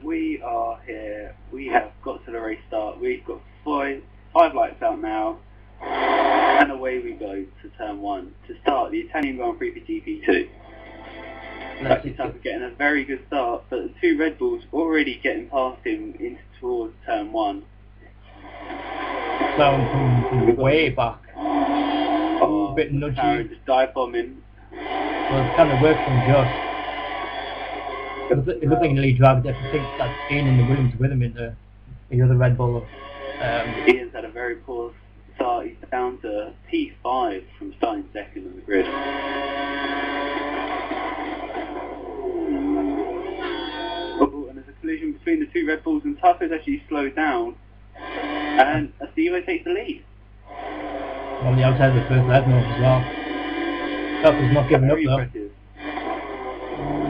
we are here. We have got to the race start. We've got five lights out now. And away we go to turn 1 to start the Italian Grand Prix for GP2. Lucky Tucker getting a very good start, but the two Red Bulls already getting past him towards turn 1. Down from way back. Oh, a bit nudgy. Just dive bombing. Well, it's kind of worked from Josh. It looked like a lead driver. I think that's Ian and the Williams with him in the other Red Bull. Ian's had a very poor start. He's down to P5 from starting second on the grid. Oh, and there's a collision between the two Red Bulls, and Tucker's actually slowed down, and Estevo takes the lead. On the outside of the first leg as well. Tucker's not giving up though. Impressive.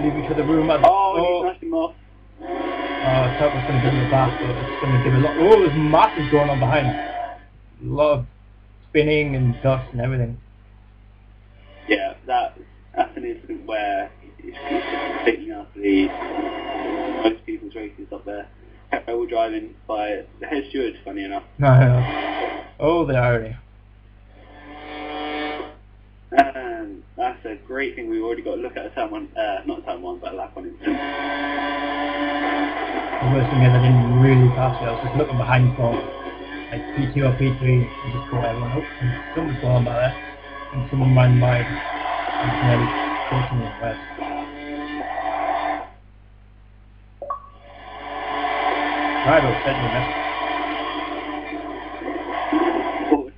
Leave each other room. He smashed him off. Tucker's going to give it back, but it's going to give a lot. Oh, there's masses going on behind. A lot of spinning and dust and everything. Yeah, that's an incident where it's completely out of the most people's races up there. All driving by the head steward, funny enough. No. Oh, the irony. And that's a great thing. We've already got to look at a turn 1, not turn 1, but a lap 1 incident. The worst thing is I didn't really pass it. I was just looking behind for like P2 or P3 and just caught everyone up. And someone's going by there, and someone ran by and nearly caught me in the west. Rival certainly missed.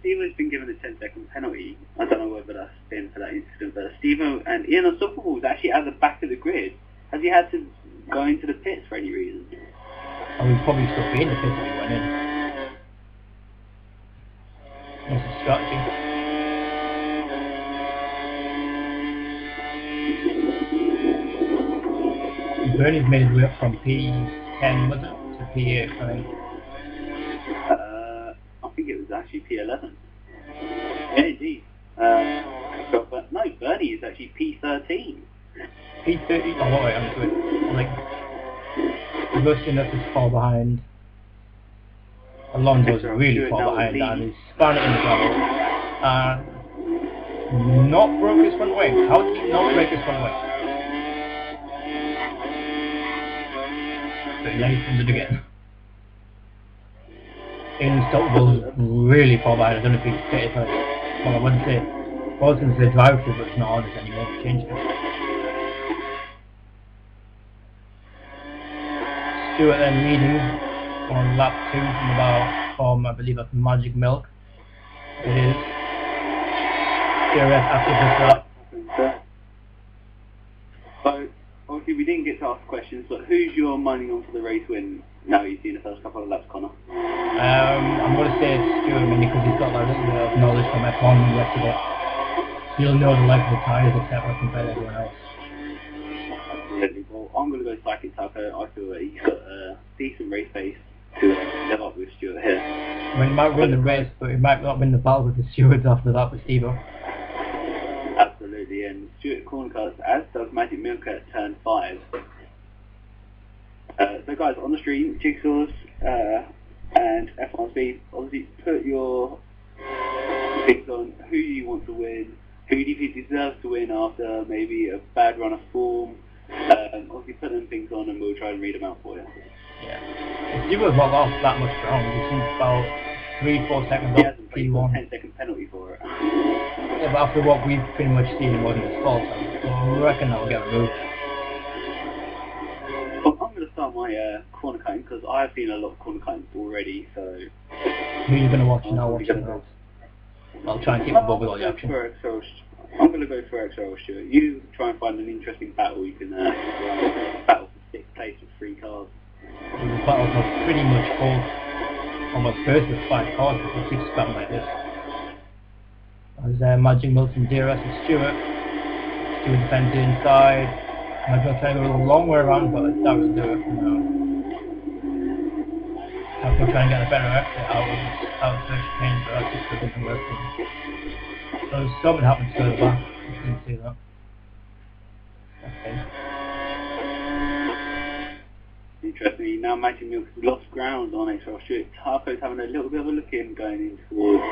Stevo's been given a 10-second penalty. I don't know whether that's been for that incident, but Stevo and Ian Unstoppable is actually at the back of the grid. Has he had to go into the pits for any reason? Oh, he'd probably still be in the pits if he went in. That's a strategy. Bernie's made his way up from P10, was it, to P8, I think. I think it was actually P11. Yeah, indeed. But no, Bernie is actually P13. P13? Oh, wait, I'm good. Like, Sebastian is far behind. Alonso's really far behind, and he's spun it in the gravel. Not broke his front wing. How did he not break his front wing? But yeah, he's done it again. Unstoppable's really far behind. I don't know if he's fit it. Well, I wouldn't say. I was going to say drive through, but it's not honest anymore. Changed it. Stewart then leading on lap 2 from I believe that's Magic Milk. It is. DRS after this lap. So, obviously we didn't get to ask questions, but who's your money on for the race win now you've seen the first couple of laps, Connor? I'm going to say it's Stewart mainly because he's got like a little bit of knowledge from F1 and the rest of it. He'll know the length of the tyres etc. compared to everyone else. Absolutely. Well, I'm going to go Psychic Tucker. I feel that he's got a decent race pace to live up with Stewart here. I mean, he might win the race, but he might not win the battle with the stewards after that with Stevo. Absolutely, and Stewart corner cuts, as does Magic Milk at turn 5. So guys, on the stream, Jigsaws and F1 Speed, obviously put your things on who you want to win, who do you think deserves to win after maybe a bad run of form. Obviously put them things on and we'll try and read them out for you. Yeah. Stevo's not off that much ground. He's seen about 3-4 seconds off P1. 10-second penalty for it. Yeah, but after what we've pretty much seen, it wasn't his fault, so I reckon that'll get removed. Well, I'm going to start my corner cutting because I've seen a lot of corner cutting already, so... Who are you going to watch now? I'll try and keep above with all the action. I'm going to go for XRL, Stuart. You try and find an interesting battle. You can battle for 6th place with 3 cars. Well, the battles are pretty much full. Almost first with 5 cars if it keeps spam like this. There's Magic Milton, DRS and Stewart. Stewart defends the inside. I'm going to try and go a long way around, but that will do it. No. I'm going to try and get a better exit out of the chicane, but that just doesn't work. So something happened to the back. You can see that. Okay. Interestingly, now Magic Milk has lost ground on XRL Stewart. Taco's having a little bit of a look in going in towards 5.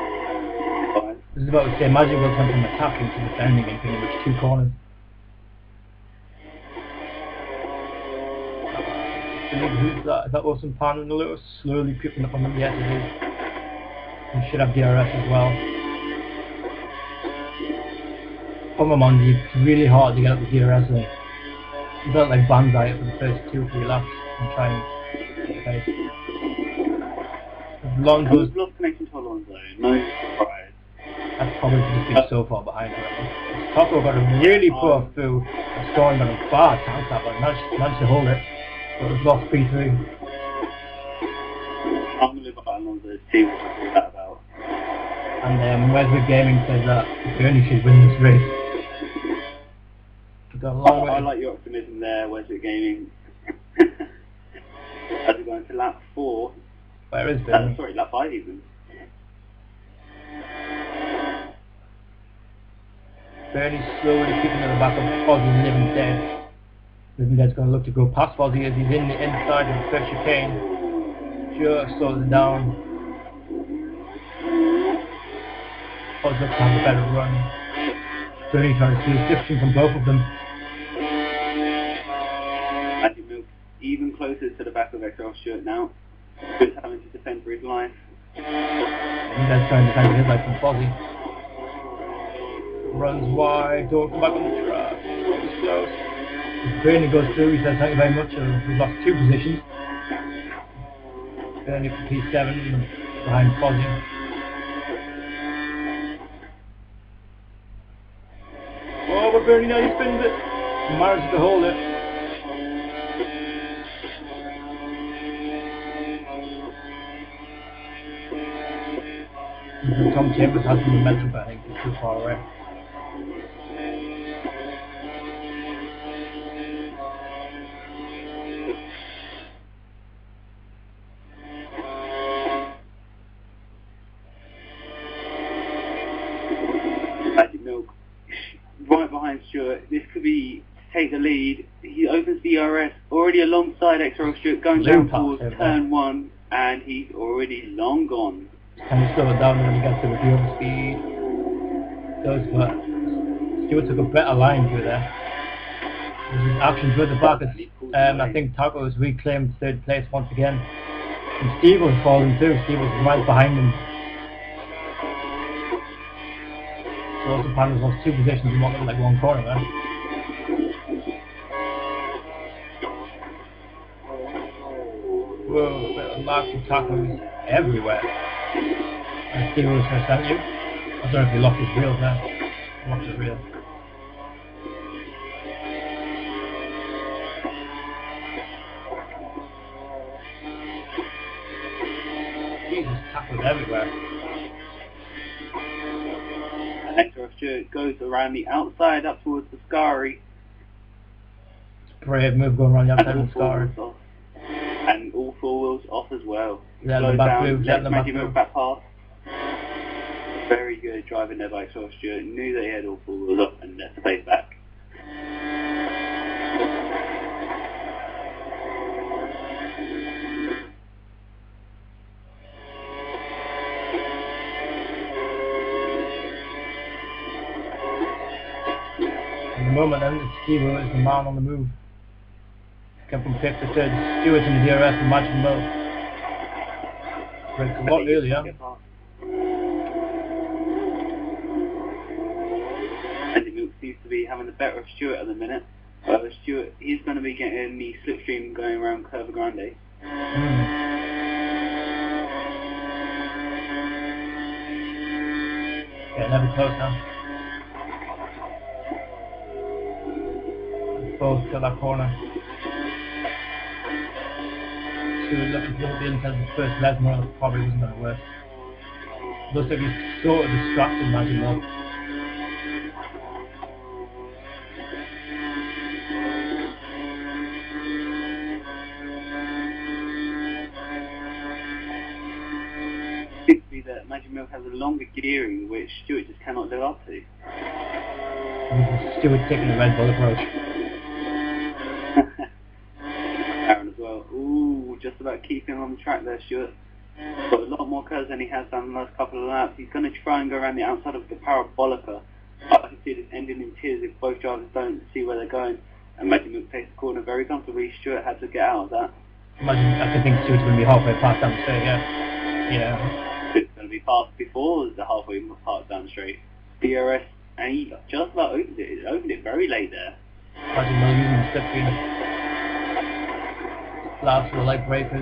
I was about to say, Magic Milk went from attacking to defending in pretty much 2 corners. Who's that? Is that Wilson Pan and a little slowly creeping up on them? Yes, it is. We should have DRS as well. From a Monza, it's really hard to get up the DRS lane. You felt like Banzai for the first 2 or 3 laps and try and get the pace. Alonso's lost connection to Alonso, no surprise. That's probably just been so far behind her. Taco got a really poor through, scoring on a far chance that one. Managed to hold it, but it was lost 3-3. I'm going to look at Alonso's team, what's that about? And Weswick Gaming says that Bernie should win this race. I like your optimism there, Weswick Gaming. As we go into lap 4. Where is Bernie? Sorry, lap 5 even. Bernie's slowly keeping at the back of Fozzie and Living Dead. Living Dead's going to look to go past Fozzie as he's in the inside of the first chicane. Just slows it down. Fozzie looks to have a better run. Bernie trying to see a difference from both of them. Magic Milk even closer to the back of XRL Stewart now. Just having to defend for his life. And that's trying to defend his life from Fozzie. Runs wide, don't come back on the track. It's close. Bernie goes through, he says thank you very much. We've lost 2 positions. Bernie for P7 behind Fozzie. Oh, but Bernie now he spins it. He manages to hold it. Tom Chambers has the momentum, but I think he's too far away. Magic Milk right behind Stewart. This could be to take the lead. He opens DRS already alongside XRL Stewart going down towards turn 1, and he's already long gone. Can he slow it down when he gets to the overspeed? Does, but Stewart took a better line through there. His actions with the back. I think Taco has reclaimed 3rd place once again. And Steve was falling too. Steve was right behind him. Wilson Pan has lost 2 positions in what looked like 1 corner there. Whoa, a bit of lag from Tacos everywhere. And Steve was going to send you. I don't know if he lost his wheels there. He lost his wheels. Jesus, Tacos everywhere. And XRL Stewart goes around the outside up towards the Scari. Brave move going around the outside of the Scari. And all 4 wheels off as well. Let them back through, let them back through. Back past. Very good driving there by XRL Stewart. Knew that he had all 4 wheels up and let the pace back. At the moment then, Steve is the man on the move. Came from 5th to 3rd. Stewart in the DRS and Magic Milk. Breaks a lot earlier. Magic Milk seems to be having the better of Stewart at the minute. Stewart is going to be getting the slipstream going around Curva Grande. Yeah, never close now. Both got that corner. Stewart looking to the inside of the first Lesmore, probably wasn't going to work. Looks like he's sort of distracted Magic Milk. Seems to be that Magic Milk has a longer gearing which Stewart just cannot live up to. Stewart taking the Red Bull approach. Aaron as well. Ooh. just about keeping on the track there, Stuart. Got a lot more curves than he has done the last couple of laps. He's going to try and go around the outside of the parabolica. But I can see this ending in tears if both drivers don't see where they're going. And Magic Milk takes the corner very comfortably. Stuart had to get out of that. I can think Stuart's going to be halfway past down the straight, yeah. It's going to be past before the halfway part down straight. DRS, and he just about opened it. He opened it very late there. Magic Milk using the slipstream. Last for the light breakers.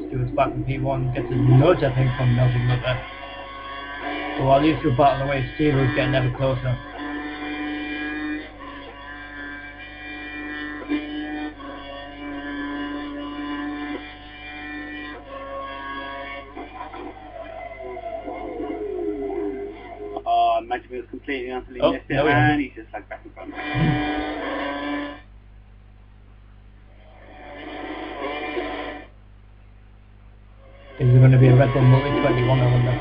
Stuart's back in P1, gets a nudge I think from Magic Milk there. So while these two battle away, Steelers getting ever closer. Magic Milk's completely until he missed it, and he's just like back in front. Is there going to be a Red Bull Multi 21, I wonder?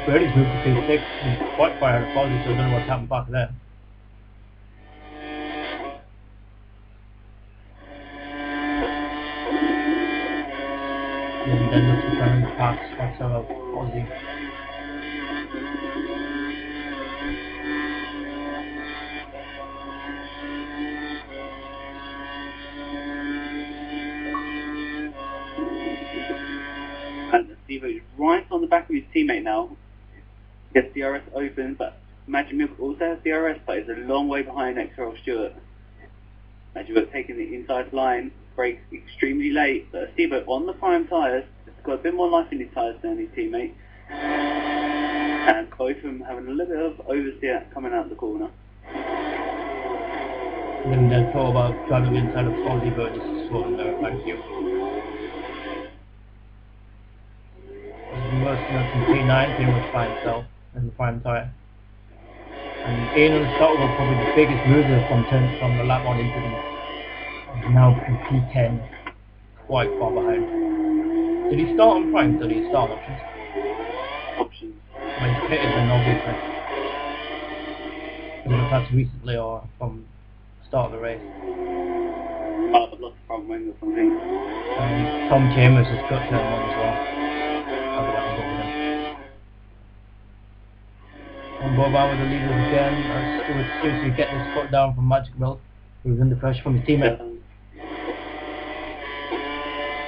Birdie's moved to P6, he's quite far out of positive, so I don't know what's happened back there. And then looks to try and pass XRL Aussie. And Steve is right on the back of his teammate now. He has DRS open, but Magic Milk also has DRS, but is a long way behind XRL Stewart. Magic Milk taking the inside line, brakes extremely late, but Steve on the prime tyres, has got a bit more life in his tyres than his teammate. And both of them having a little bit of oversteer coming out the corner. And then thought about driving inside of Aussie, but just sorting there, thank you. Working on from P9, pretty much by himself in the prime tyre. And Ian on the start was probably the biggest loser from the lap 1 incident. He's now in P10, quite far behind. Did he start on prime? Did he start on options? Options. When he's pitted, then obviously. I don't know if that's recently or from the start of the race. I've lost the front wing or something. Tom Chambers has got turn 1 as well. On Bob out with the leaders again, Stuart seems to get this foot down from Magic Milk, who's under pressure from his teammate.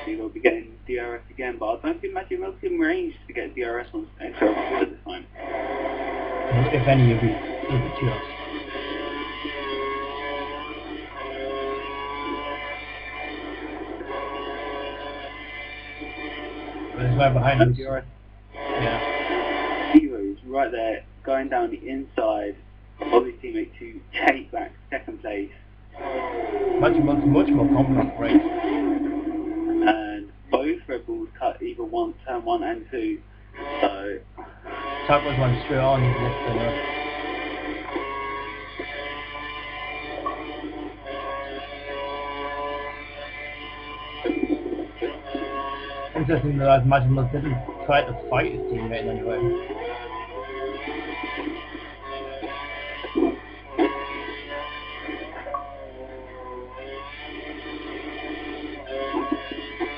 He will be getting DRS again, but I don't think Magic Milk's in range to get DRS on XRL at this time. If any, he'll be just. But he's right behind him. DRS. Yeah. Heroes right there, going down the inside of his teammate to take back second place. Magic Milk's much more confident race. And both Red Bulls cut either turn 1 and 2. So Tucker's went straight on, he's lifting up. Interesting that Magic Milk didn't try to fight his teammate in any way.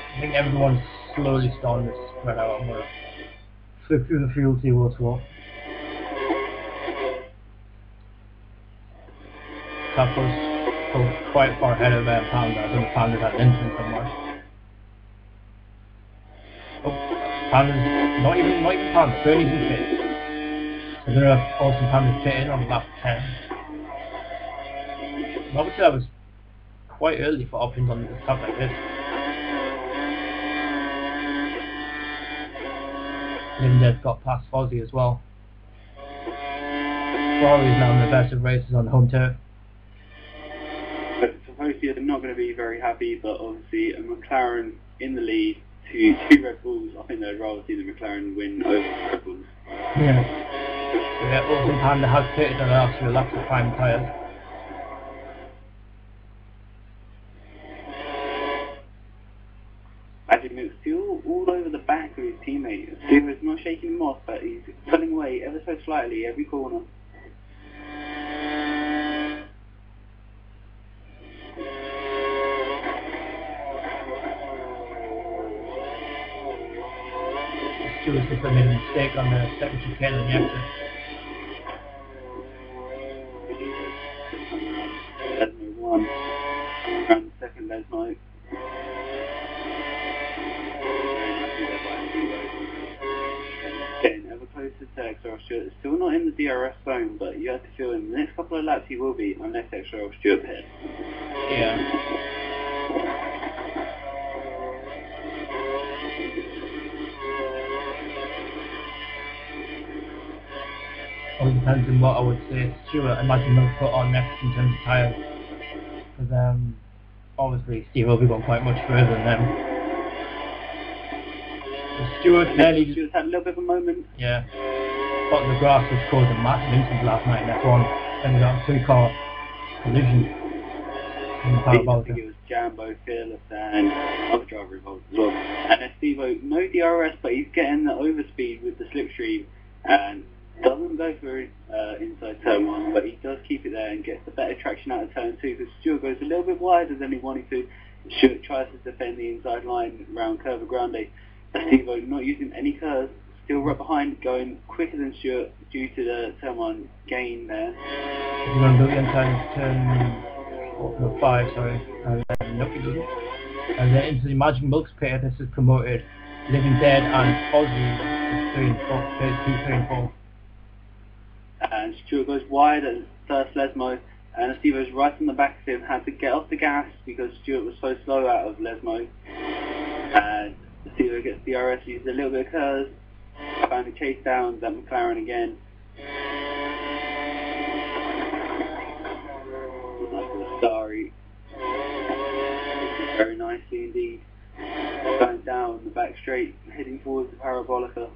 I think everyone's slowly starting to spread out. I'm going to flip through the field, see what's what. Tucker's quite far ahead of Panda. I think Panda's had an incident somewhere. Panda's not even Panda, Bernie's in pit. So there are Austin Panda's pitting on lap 10. And obviously that was quite early for options on the stuff like this. Linded got past Fozzie as well. Ferrari's now in the best of races on home turf. But supposedly they're not going to be very happy, but obviously a McLaren in the lead to 2 Red Bulls. I think they'd rather see the McLaren win over the Red Bulls. Yeah. So yeah, Austin Panda has pitted on the last few laps of prime tyres. Magic Milk was still all over the back of his teammate. Steve was not shaking him off, but he's pulling away ever so slightly every corner. Stewart's just made a mistake on the second chicane on the exit. Lesmo won. Around the second Lesmo. Getting ever closer to XRL Stewart. Still not in the DRS zone, but you have to feel in the next couple of laps he will be, unless XRL Stewart hit. Yeah. All depends on what I would say Stewart and Matthew will put on next in terms of tyres. Because obviously Steve will be going quite much further than them. So Stewart's had a little bit of a moment. Yeah. Spot in the grass, which caused a massive incident last night in F1. Then we got a 2-car collision in the I think it was Jambo, Fearless and other driver involved as well. And then Steve-O, no DRS, but he's getting the overspeed with the slipstream and doesn't go for inside turn 1, but he does keep it there and gets the better traction out of turn 2 because Stewart goes a little bit wider than he wanted to. Stewart tries to defend the inside line around Curva Grande. Steve-O not using any curves, still right behind, going quicker than Stewart due to the turn 1 gain there. He's going to do the inside turn 5, sorry. Nope, he doesn't. And then into the Magic Milks pit, this is promoted Living Dead and Fozzie 3 and 4. And Stewart goes wide at first Lesmo, and Steve-O's right on the back of him, had to get off the gas because Stewart was so slow out of Lesmo. And Steve-O gets DRS, uses a little bit of curves, finally chase down that McLaren again. Sorry. Very nicely indeed. Going down the back straight, heading towards the Parabolica.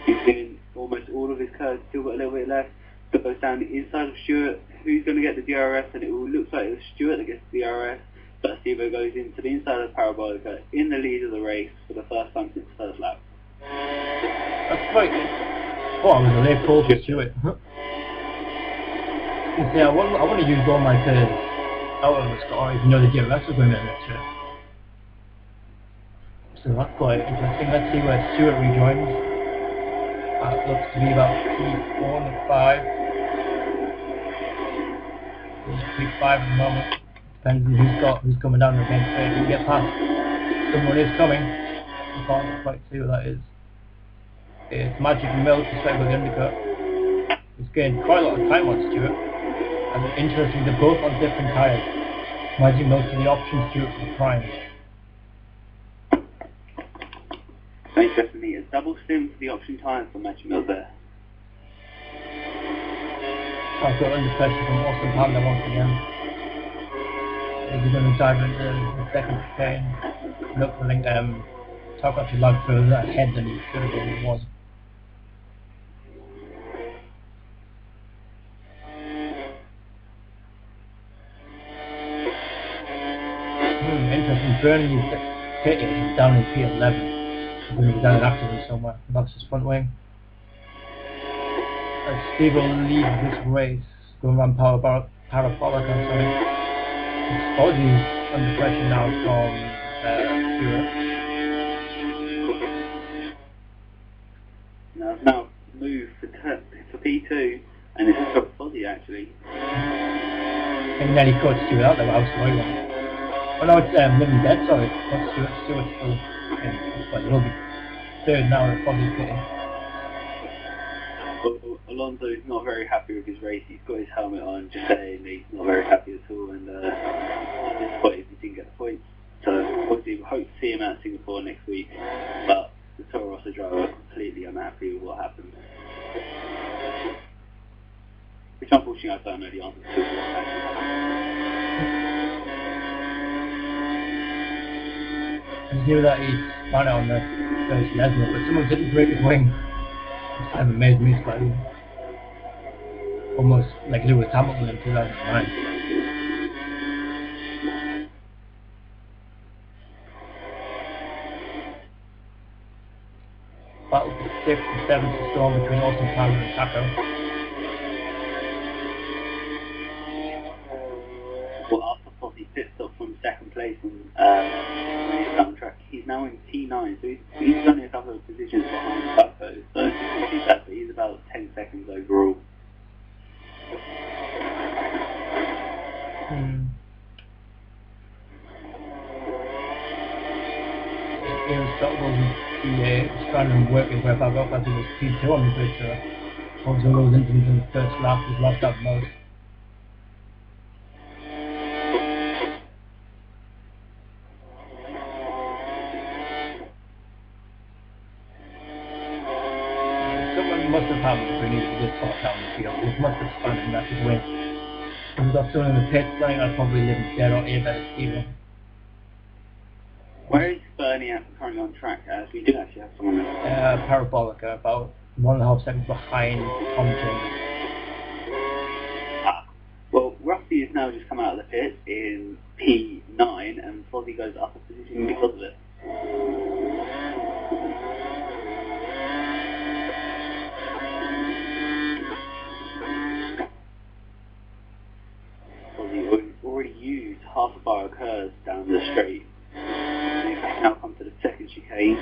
He's doing almost all of his curves, still got a little bit left. But goes down the inside of Stewart, who's going to get the DRS, and it will look like it's Stewart that gets the DRS. But Steve-O goes into the inside of Parabolica in the lead of the race for the first time since the first lap. That's quite good. Oh, I was a late call for Stewart. Yeah, I want to use all my curves out of the score, even though the DRS was going in next year. So that's quite interesting. Let's see where Stewart rejoins. That looks to be about P4 and 5. P5 at the moment. Depends on who's coming down against it. If you get past, someone is coming. I can't quite see what that is. It's Magic Milk, the straight with the undercut. He's gained quite a lot of time on Stewart. And interesting, they're both on different tyres. Magic Milk to the option, Stewart for the prime. Definitely a double stim for the option tyres for Magic Milk there. I've got under pressure from Austin Panda once again. He's going to dive into the second chicane. Look, I think Top actually lagged further ahead than he should have been. He was. Interesting. Burning his pit is down in P11. He's going to be down in accident somewhere. That's his front wing. Steve will lead this race, going around Parabolica, sorry. It's Fozzie under pressure now from Stewart. Now move for P2, and it's for Fozzie actually. And then he caught Stewart out there, but I was sorry one. Oh no, it's Living Dead, sorry. Not Stewart, Stewart's still in. Well, he will be third now at Fozzie's pitting. Alonso's not very happy with his race. He's got his helmet on, just saying he's not very happy at all, and he's disappointed he didn't get the points. So obviously we hope to see him at Singapore next week, but the Toro Rosso driver is completely unhappy with what happened. Which unfortunately I don't know the answer to what actually happened. I just knew that he ran it on the first Lesmo, but someone didn't break his wing. Which kind of amazed me slightly. Almost like Lewis Hamilton in 2009. battle for 6th and 7th storm between Austin Power and Taco. Well, after Fozzy pit stop from second place on track, he's now in P9, so he's only a couple of positions behind Taco, so he's about 10 seconds overall. Ian Scott wasn't P8, was trying to work his way back up as he was P2 on the grid, so obviously all those incidents in the first lap was lost out most. Someone must have happened if we needed to get top down the field. It must have spun and that could win. If we've got someone in the pits, I think I'd probably live in dead or A better Steven. Where is Bernie currently on track? As we do actually have someone else. Parabolica, about 1.5 seconds behind Tom Chambers. Well, Rusty has now just come out of the pit in P9, and Fozzy goes up a position because of it. Fozzy already used half a bar of curves down the straight. Now come to the second chicane.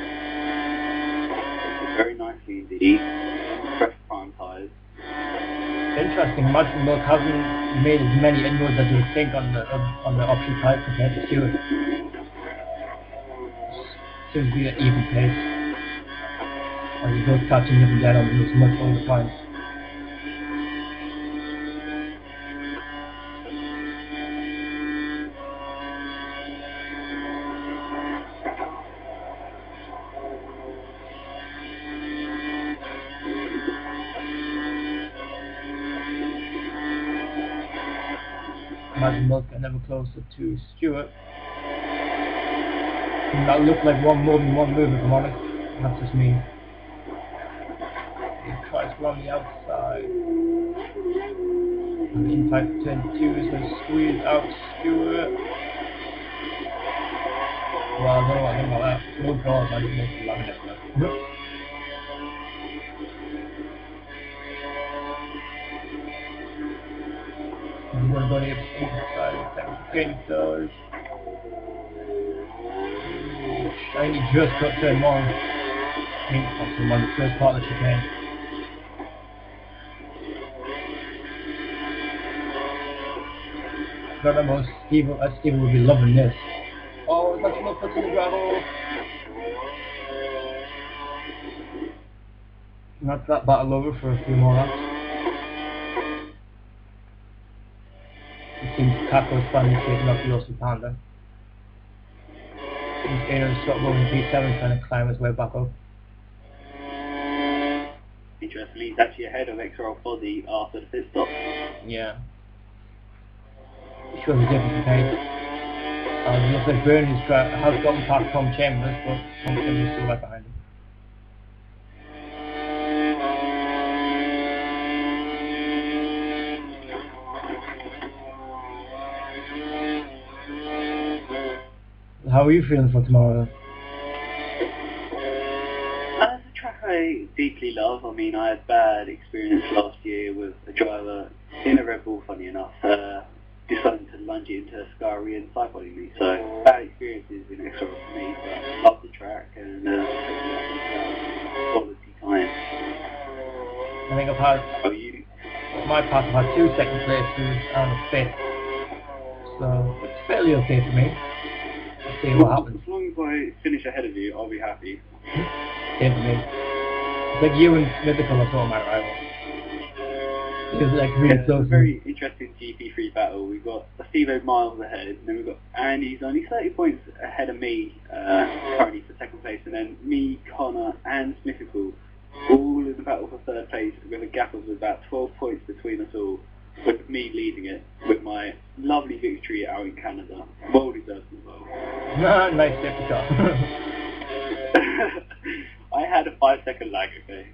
Very nicely indeed. Fresh prime tyres. Interesting, Magic Milk hasn't made as many inroads as you would think on the option type compared to Stewart. Seems to be an even pace. As he's both catching him dead on those much older times. Magic Milk are never closer to Stewart. And that looked like more than one move, if I'm honest. That's just me. He tries to run the outside. And inside turn 2 is going to squeeze out Stewart. Well, I don't know what I think about that. Oh god, Magic Milk is loving it now. I'm going to go to the inside of the second chicane doors. Shiny just got turn 1. I think that's the one, the first part of the chicane. I don't remember Steve would be loving this. Oh, it's actually not put in the gravel. And that's that battle over for a few more laps. It seems Taco's finally taking up the Austin Panda. He's going to stop rolling P7 trying to climb his way back up. Interestingly, he's actually ahead of XRL Fozzy after the pit stop. Yeah. It shows a difference in pace. It looks like Bernie has gotten past Tom Chambers, but Tom Chambers is still right behind him. How are you feeling for tomorrow? It's a track I deeply love. I mean, I had bad experience last year with a driver in a Red Bull, funny enough, deciding to lunge it into a Ascari and cycling me. So, bad experiences in XRL for me, but I love the track and quality time. I think I've had, How are you? on my part, I've had 2 second places and a 5th. So, it's fairly okay for me. See what happens. As long as I finish ahead of you, I'll be happy. Same for me. It's like you and Mythical are sort of my rivals. It's like really close. It's a very interesting GP3 battle. We've got Steve miles ahead, and then we've got Andy's only 30 points ahead of me currently for second place, and then me, Connor, and Mythical all in the battle for third place with a gap of about 12 points between us all, with me leading it with my lovely victory out in Canada. Well deserved as well. Nice safety car. I had a 5-second lag, okay?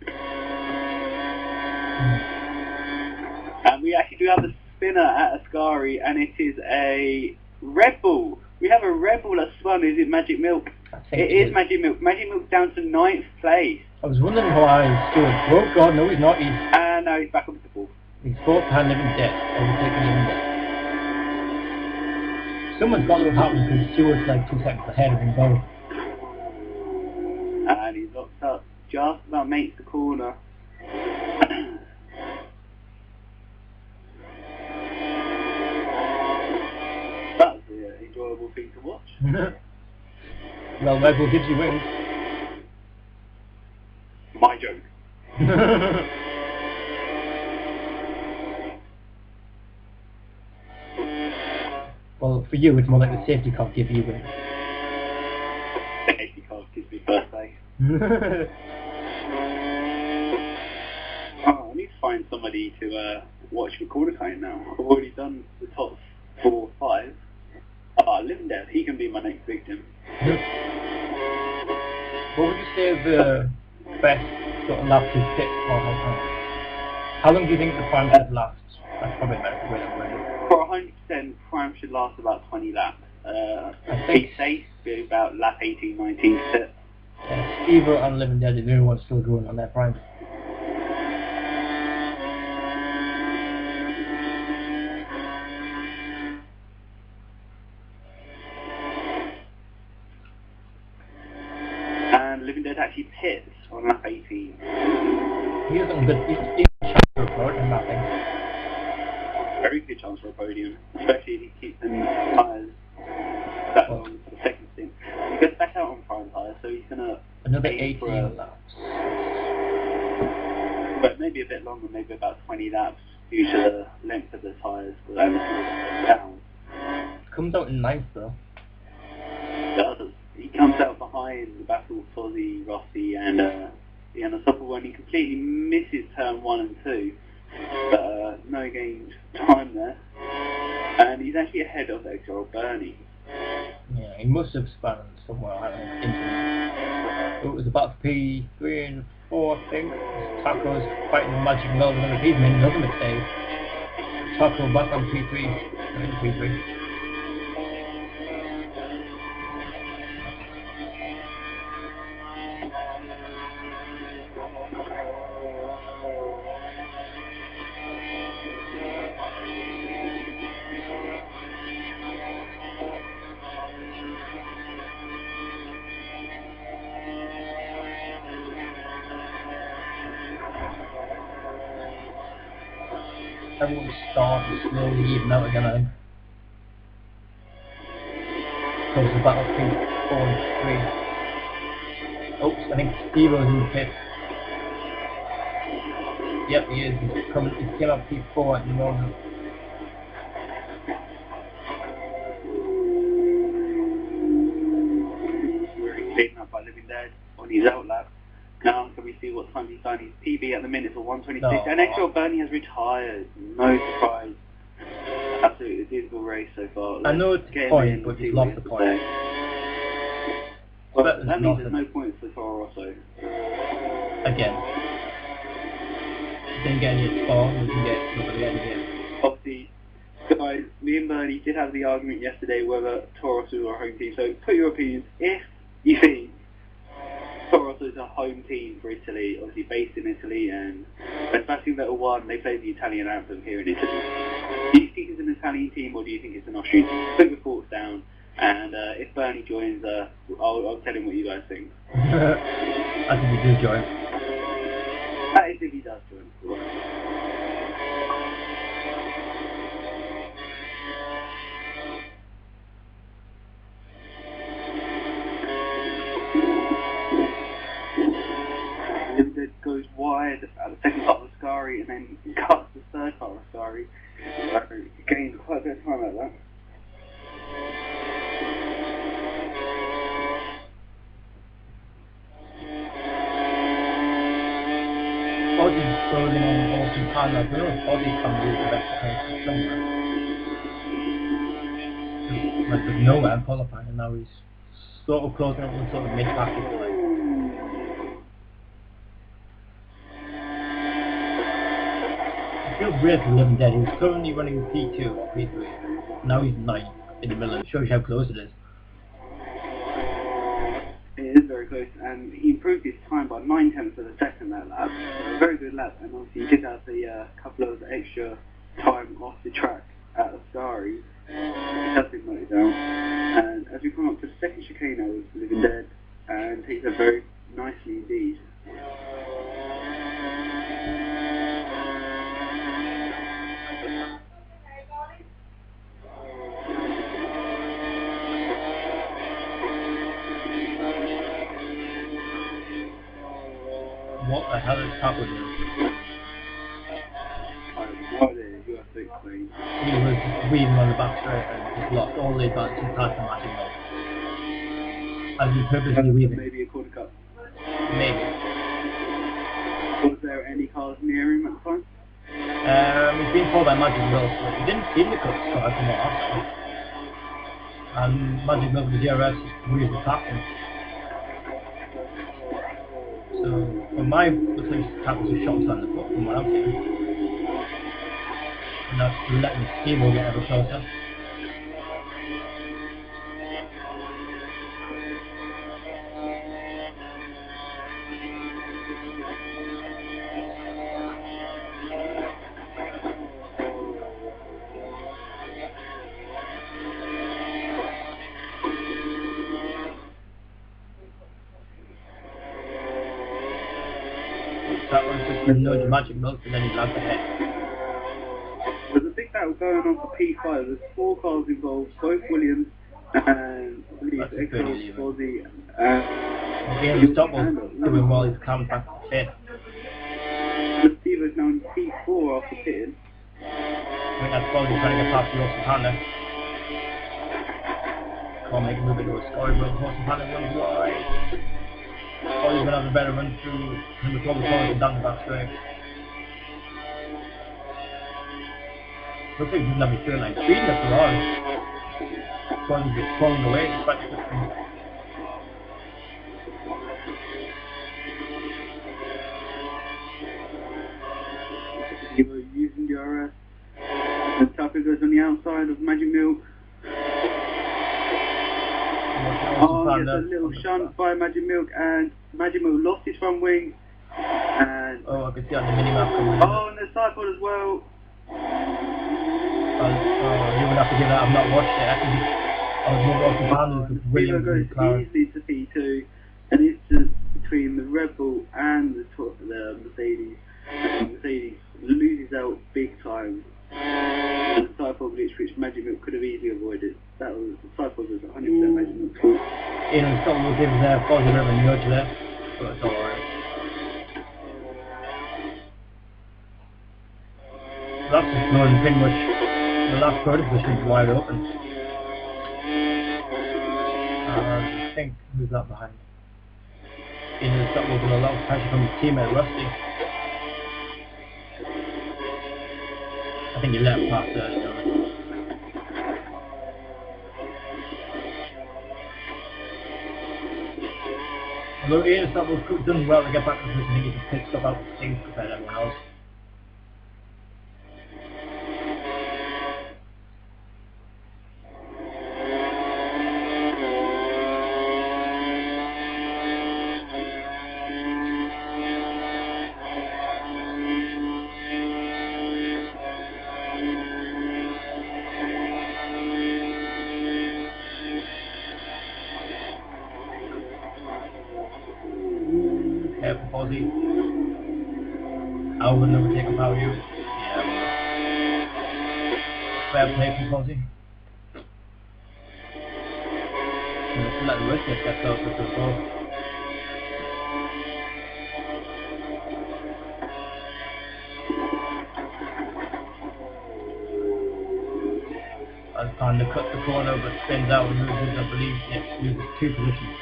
And we actually do have a spinner at Ascari, and it is a Red Bull. We have a Red Bull that's spun. Is it Magic Milk? It is Magic Milk. Magic Milk down to 9th place. I was wondering why Stewart. Oh God, no, he's not. And now he's back up to the fourth. He's fourth behind Living Dead. Overtaking Living Dead. Someone's got to have happened because Stewart's like 2 seconds ahead of them both. And he's locked up. Just about makes the corner. That's an enjoyable thing to watch. Well, Red Bull gives you wings. My joke. Well, for you, it's more like the safety car gives you wings. Safety car gives me first day. Oh, I need to find somebody to watch the corner count now. I've already done the top 4 or 5. Living Dead, he can be my next victim. What would you say the best sort of lap to fit for how long do you think the prime should last? That's probably a better way of putting it. For 100%, prime should last about 20 laps. I think be safe, be about lap 18, 19 to sit. Steve and Living Dead are the only ones still going on their prime. And Living Dead actually pits on lap 18. He has a good chance for a podium, I think. Very good chance for a podium, especially if he keeps them tyres that long for the second stint. He gets back out on prime tyres, so he's going to another 18 laps. But maybe a bit longer, maybe about 20 laps due to the length of the tyres and down. Comes out in 9th though. Does. He comes out behind the battle of Fozzie, Rossi and the top one. He completely misses turn 1 and 2, but no gained time there. And he's actually ahead of XRL Bernie. Yeah, he must have spun somewhere, I don't know. It was about P3 and 4, I think. Taco's fighting the Magic Melvin, and he's made another mistake. Taco back on P3. P3. Everyone started slowly even out again, I think. So it's about P4 and 3. Oops, I think Steve-O's in the pit. Yep, he is. He came up P4 at the moment. We're cleaning up by Living Dead on his outlap. Now can we see what time he's done? His PB at the minute for 1:26. No. And XRL Bernie has retired. No surprise. Absolutely a beautiful race so far. I know it's a point, but he's lost the point. Well, that means there's no points for Toro Rosso. Again. You didn't get any at Spa, you can get nobody again. Obviously, guys, me and Bernie did have the argument yesterday whether Toro Rosso or a home team. So put your opinions. If you think Toro Rosso is a home team for Italy, obviously based in Italy, and when Sebastian Vettel won, they played the Italian anthem here in Italy. Do you think it's an Italian team or do you think it's an Austrian team? Put your thoughts down, and if Bernie joins, I'll tell him what you guys think. I think he does join. That is if he does join, of course. That goes wide at the second part of the Ascari and then cuts the third part of the Ascari. Gained quite a bit of time out of that. Ozzy's closing on the Bolton time. I don't know if Ozzy can do the best place somewhere. Like there's nowhere in qualifying and now he's sort of closing up with sort of mid-packet like. It feels weird for Living Dead. He was currently running P2 or P3. Now he's 9th in the middle. It shows you how close it is. It is very close, and he improved his time by 9/10 of a second that lap. So a very good lap, and obviously he did have a couple of extra time off the track at Ascari. It has been noted down. And as we come up to the second chicane now with Living Dead, and takes it very nicely indeed. What the hell is happening? I have no idea, you have to explain. He was weaving on the back straight and just lost all the advantage and past the matching mode. As he purposely weaving. Maybe a quarter cut. Maybe. Was there any cars near him at the time? He's been told by Magic Mills, but he didn't seem to cut the sky from what I saw. And Magic Mills with the DRS really attacking. So, from my looks like this attack was a shot on the foot from what I'm seeing. And that's letting the steam get ever closer. That was just a nudge Magic Milk and then he lagged ahead. There's a big battle going on for P5. There's 4 cars involved, both Williams and I believe XRL Swazi and Ian Stop was doing well, he's come back to fifth. Steve is now in P4 after pitting. I think that's probably trying to get past the Austin Panda. Can't make a move into a storybook. Austin Panda runs wide. Probably going to have a better run through him with all the cars and down the back straight. Looks like he doesn't have a straight line speed in the Ferrari. Pulling away despite the distance. He was using the RS. The Tucker goes on the outside of Magic Milk. Oh, yes, a little shunt by Magic Milk, and Magic Milk lost his front wing. And oh, I can see on the minimap coming. Oh, and the side pod as well. You would have to give that. I've not watched it. I was more off the band with Williams goes easily to P2, and it's just between the Red Bull and the Mercedes. And Mercedes loses out big time. And the side pod glitch, which Magic Milk could have easily avoided. That was the side pod was 100% Magic Milk's fault. Ian Scott will give their positive a nudge there, but it's alright. That's just knowing pretty much the last photo position is wide open. I think who's that behind? Ian Scott will get a lot of pressure from his teammate Rusty. I think he let him pass there, to be honest. Although Ian Scott was done well to get back to the position, I think he just picked stuff out the things compared to everyone else. Aussie. I would never take a power use. Yeah, fair play from Aussie. Let's let the rest get closer to the ball. As Panda cuts the corner but spins out and loses, I believe, yes, loses 2 positions.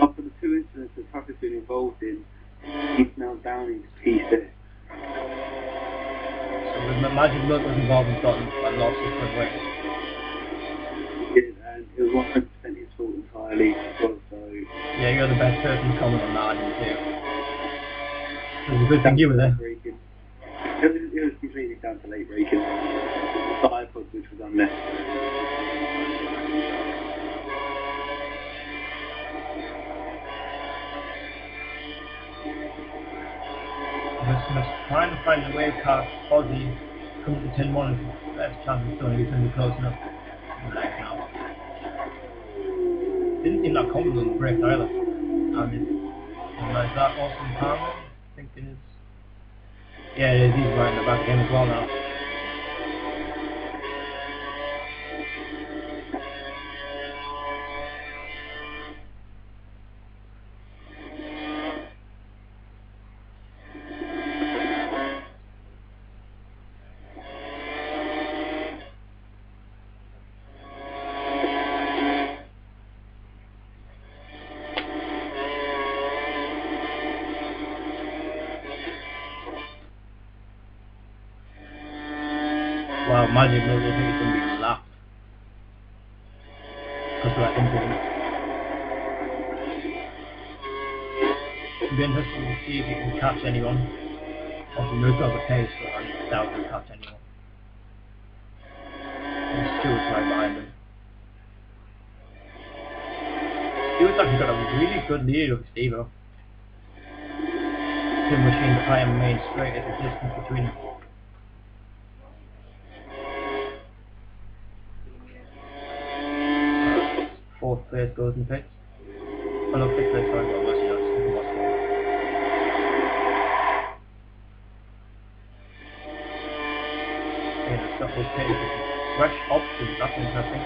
After the 2 incidents that Tucker's been involved in, he's now down into P6. So the Magic Milk was involved in Scotland and lost his front wing. He did, and it was 100% his fault entirely as well, so person comment on that, I didn't do. It was a good thing you were there. It was completely down to late braking. The iPod, which was unnecessary. Just trying to find a way past Ozzy, coming to 10-1 is the best chance of doing. He's going to be close enough. Right now. Didn't seem that confident on the brakes either. And is that Austin Palmer? I think it is. Yeah, it is. He's right in the back end as well now. Wow, Magic Mills, I think it's going to be lapped because of that incident. It'll be interesting to see if he can catch anyone. Obviously, Mills got the pace, but I doubt he'll catch anyone. And Stewart's right behind him. Stewart's actually got a really good lead over Steve-O. Two machines high and main straight at the distance between them. Fourth place goes in pits. Oh no, fifth place, sorry, well, mercy, that's okay, the shuffle pit. Fresh options, that's interesting.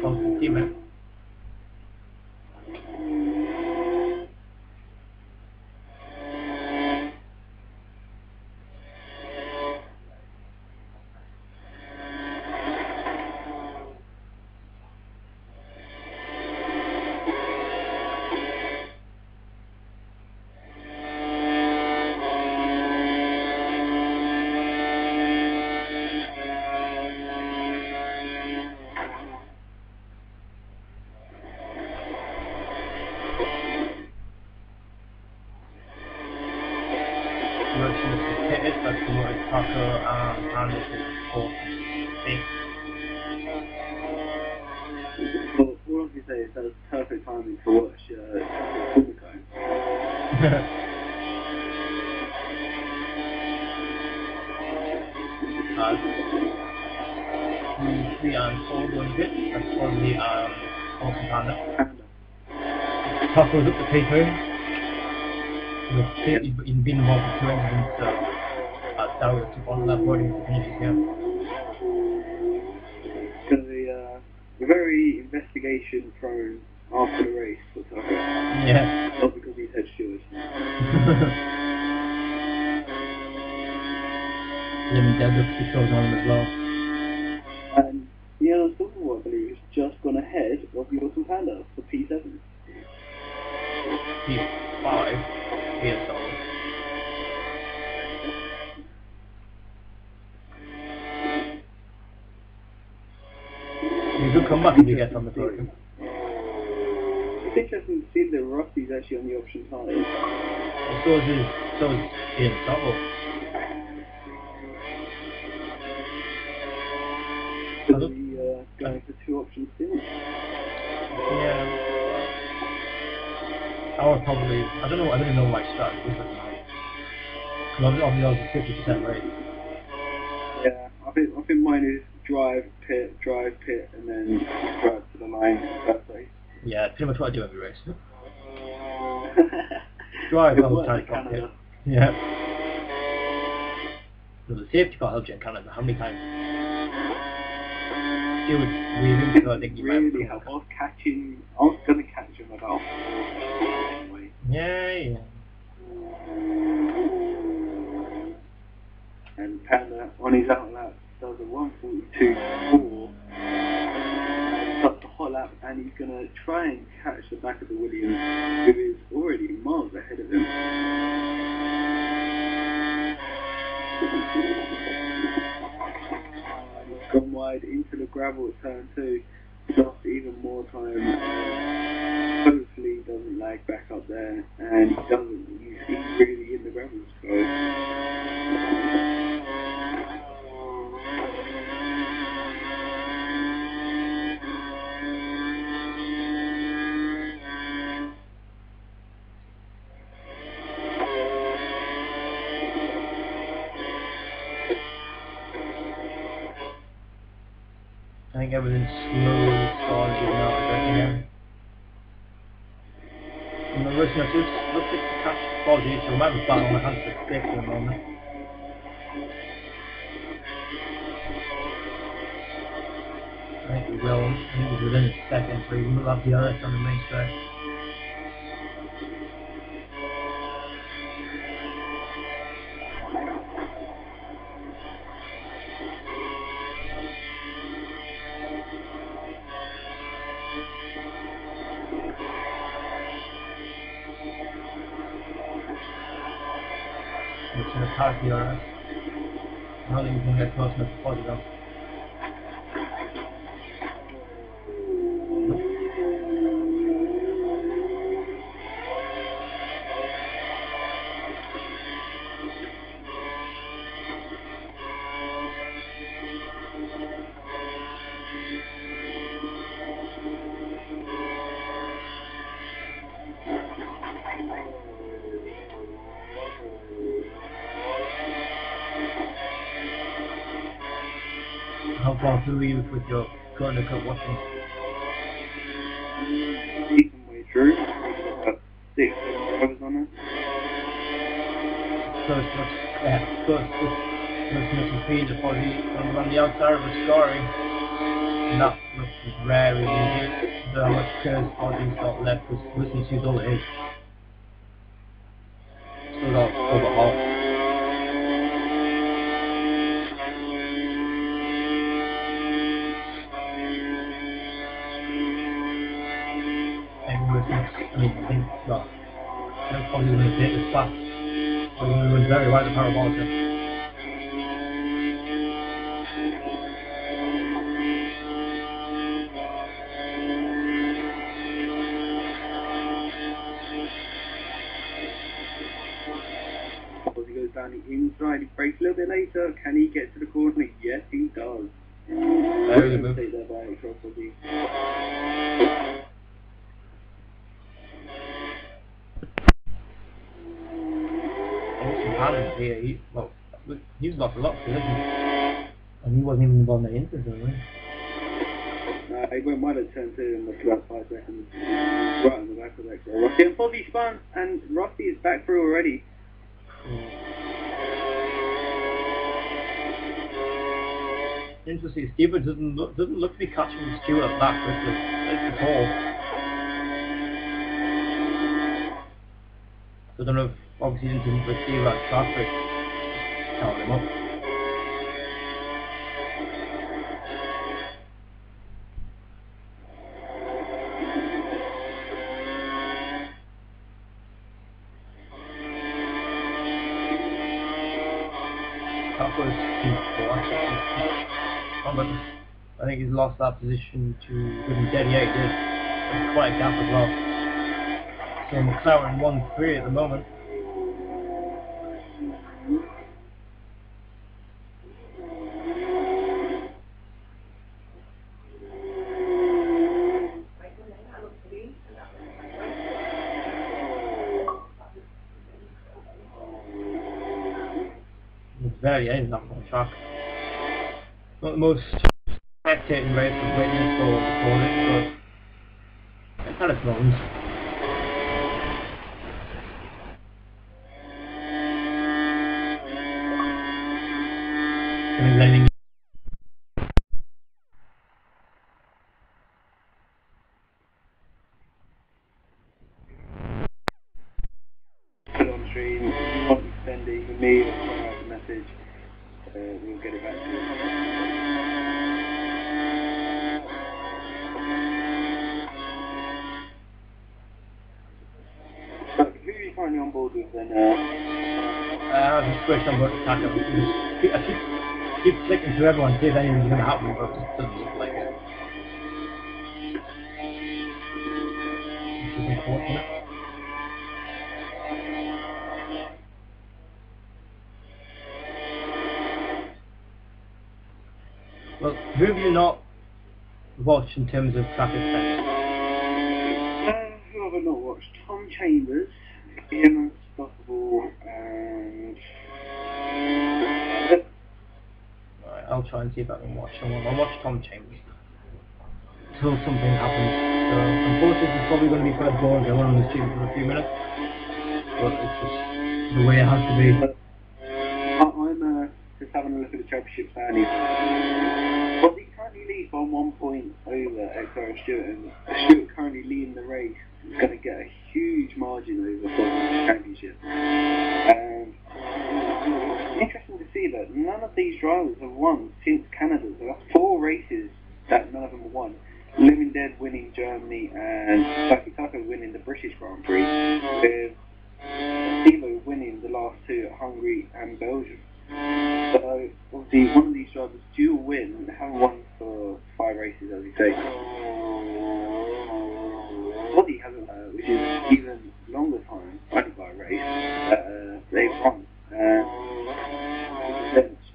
From the teammate. That's promoted Parker and this is fourth. Well, all I can say is that was perfect timing to watch Supercone. Three and four going good. That's probably Austin Panda. Parker's up to P3. He's been involved with 2 incidents, so I doubt it's on that podium to finish his game. It's going to be a very investigation prone after the race for Tucker. Yeah. Not because he's head steward. Lemon deadlift just goes on as well. And the other Silver, I believe, has just gone ahead of the Awesome Panda for P7. P5? Yes, you could come back if you get on the podium. It's interesting to see that Rusty's actually on the option tires. Well, so is Ian Stockwell. So he going for 2 options still? Yeah. I would probably, I don't know my strategy is at the moment. Because obviously I was a 50% rate. Yeah, I think mine is drive, pit, and then drive to the line. That race. Yeah, pretty much what I do every race. Drive the whole time from pit. Yeah. There was a safety car helped you in Canada. How many times? It was really good. I think you really help. I was going to catch him about. Yeah. And Panda on his outlap does a 142.4 and starts to hot lap, and he's going to try and catch the back of the Williams, who is already miles ahead of him. He's gone wide into the gravel at turn 2, lost even more time. Hopefully he doesn't lag back up there, and he doesn't. He's really in the gravel stride. I think everything's slowly starting now, I reckon. And the Russian just looks like to catch Fozzy, so we might be back on the hands for stick for the moment. I think we will. I think he's within a second, so we will have the RS on the main straight. It's going to pass the RS. I don't think he's going to get close enough to Fozzy though. How far through are you with your corner cut watching? Decent way through. About 6 hours on it. Close to missing speed to Fozzy on the outside of the scoring. And that looks very easy. So how much curves Fozzy's got left was listen to all it is. Still got over half. I think that they're probably going to hit this fast. But he was very right, the parabolic. As he goes down the inside, he brakes a little bit later. Can he get to the corner? Yes, he does. Very good move. Take that by XRL. Here, he's lost a lot of position. And he wasn't even involved in the incident, was he? He went wide at turn 2 and lost about 5 seconds. Right on the back of XRL. Rossi and Fozzy spun, and Rossi is back through already. Interesting. Stewart doesn't look to be catching Stewart that quickly. It's the call. I don't know if obviously he didn't receive that traffic. Count him up. That was Q4 actually. But I think he's lost that position to Goodman Dead. Yeah, he did. There's quite a gap as well. So McLaren 1-3 at the moment. It's very end up on track. Not the most spectating race of witness or before it, but it's had its moments. Anything Put it on stream, not extending me or send out the message. We'll get it back to you. currently on board with then? I've just switched on board to tackle. I keep flicking through everyone to see if anything's going to happen, but it just doesn't look like it. Which is unfortunate. Well, who have you not watched in terms of traffic centre? Who have I not watched? Tom Chambers, Ian Unstoppable, and... Alright, I'll try and see if I can watch someone. I'll watch Tom Chambers until something happens. So, unfortunately, it's probably going to be first ball and I want to stream for a few minutes. But it's just the way it has to be. I'm just having a look at the championship standings. Well, he currently leads by 1 point over XRL Stewart, and Stewart currently leading the race. He's going to get a huge margin over for the championship. And interesting to see that none of these drivers have won since Canada. There are 4 races that none of them have won. Living Dead winning Germany and Taki winning the British Grand Prix, with Evo winning the last 2 at Hungary and Belgium. So, obviously, one of these drivers dual win, haven't won for 5 races, as you say. Body hasn't, which is even longer time, only by a race, they've won. Then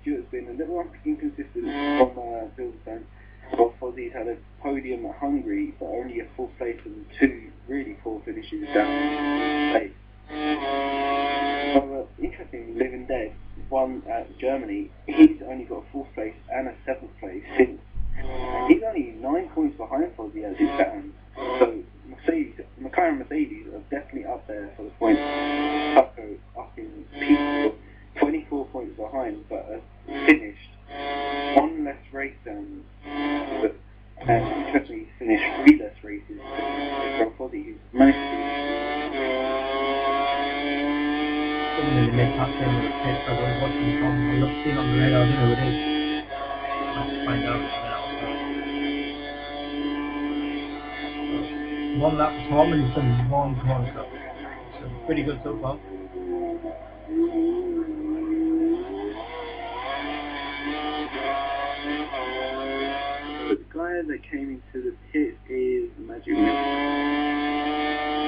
Stewart's been a little inconsistent from Silverstone. While Fozzie's had a podium at Hungary, but only a 4th place and 2 really poor finishes down place. However, interesting, Living Dead won at Germany. He's only got a 4th place and a 7th place since. He's only 9 points behind Fozzie as it stands. So McLaren Mercedes are definitely up there for the points. Tucker up in P4, 24 points behind, but finished 1 less race down. And interestingly, he's finished 3 less races from Fozzie, who's managed to Someone in the mid-pack came in the pit, so I was watching Tom. I'm not seeing on the radar, I don't know who it is. I'll have to find out. One lap for Tom and some 1 corner cut. So pretty good so far. The guy that came into the pit is Magic Milk.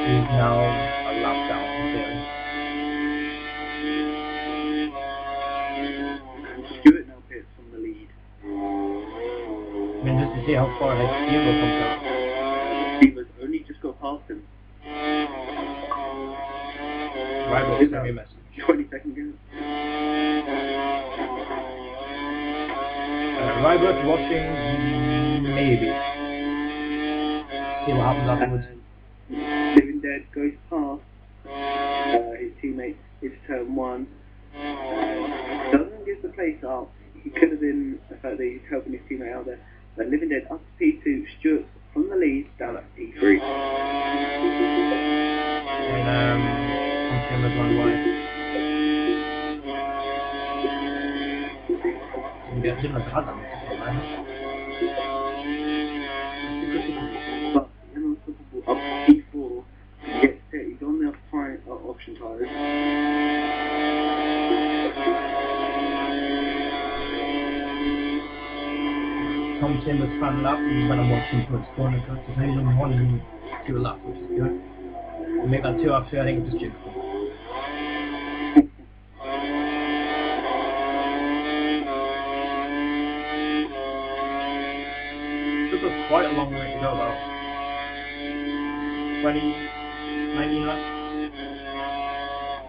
He's now a lap down there. And Stewart now pits from the lead. I mean, just to see how far ahead Steve comes out. Steve's only just got past him. Right, well, send me a message. 20 seconds ago. Rybert watching, maybe. See what happens afterwards. Living Dead goes past his teammate into turn 1. Doesn't give the place up. He could have been the fact that he's helping his teammate out there. But Living Dead up to P2, Stewart from the lead down at P3. And Chambers run wide. Yeah, didn't have had that much, man. But Unstoppable up to P4, he's on the option tyres. Tom Chambers fan lap when I'm watching towards corner cuts. He's only done 1 and 2 laps, which is good. We'll make that 2 after, I think it was due. Quite a long way to go, about 19 laps.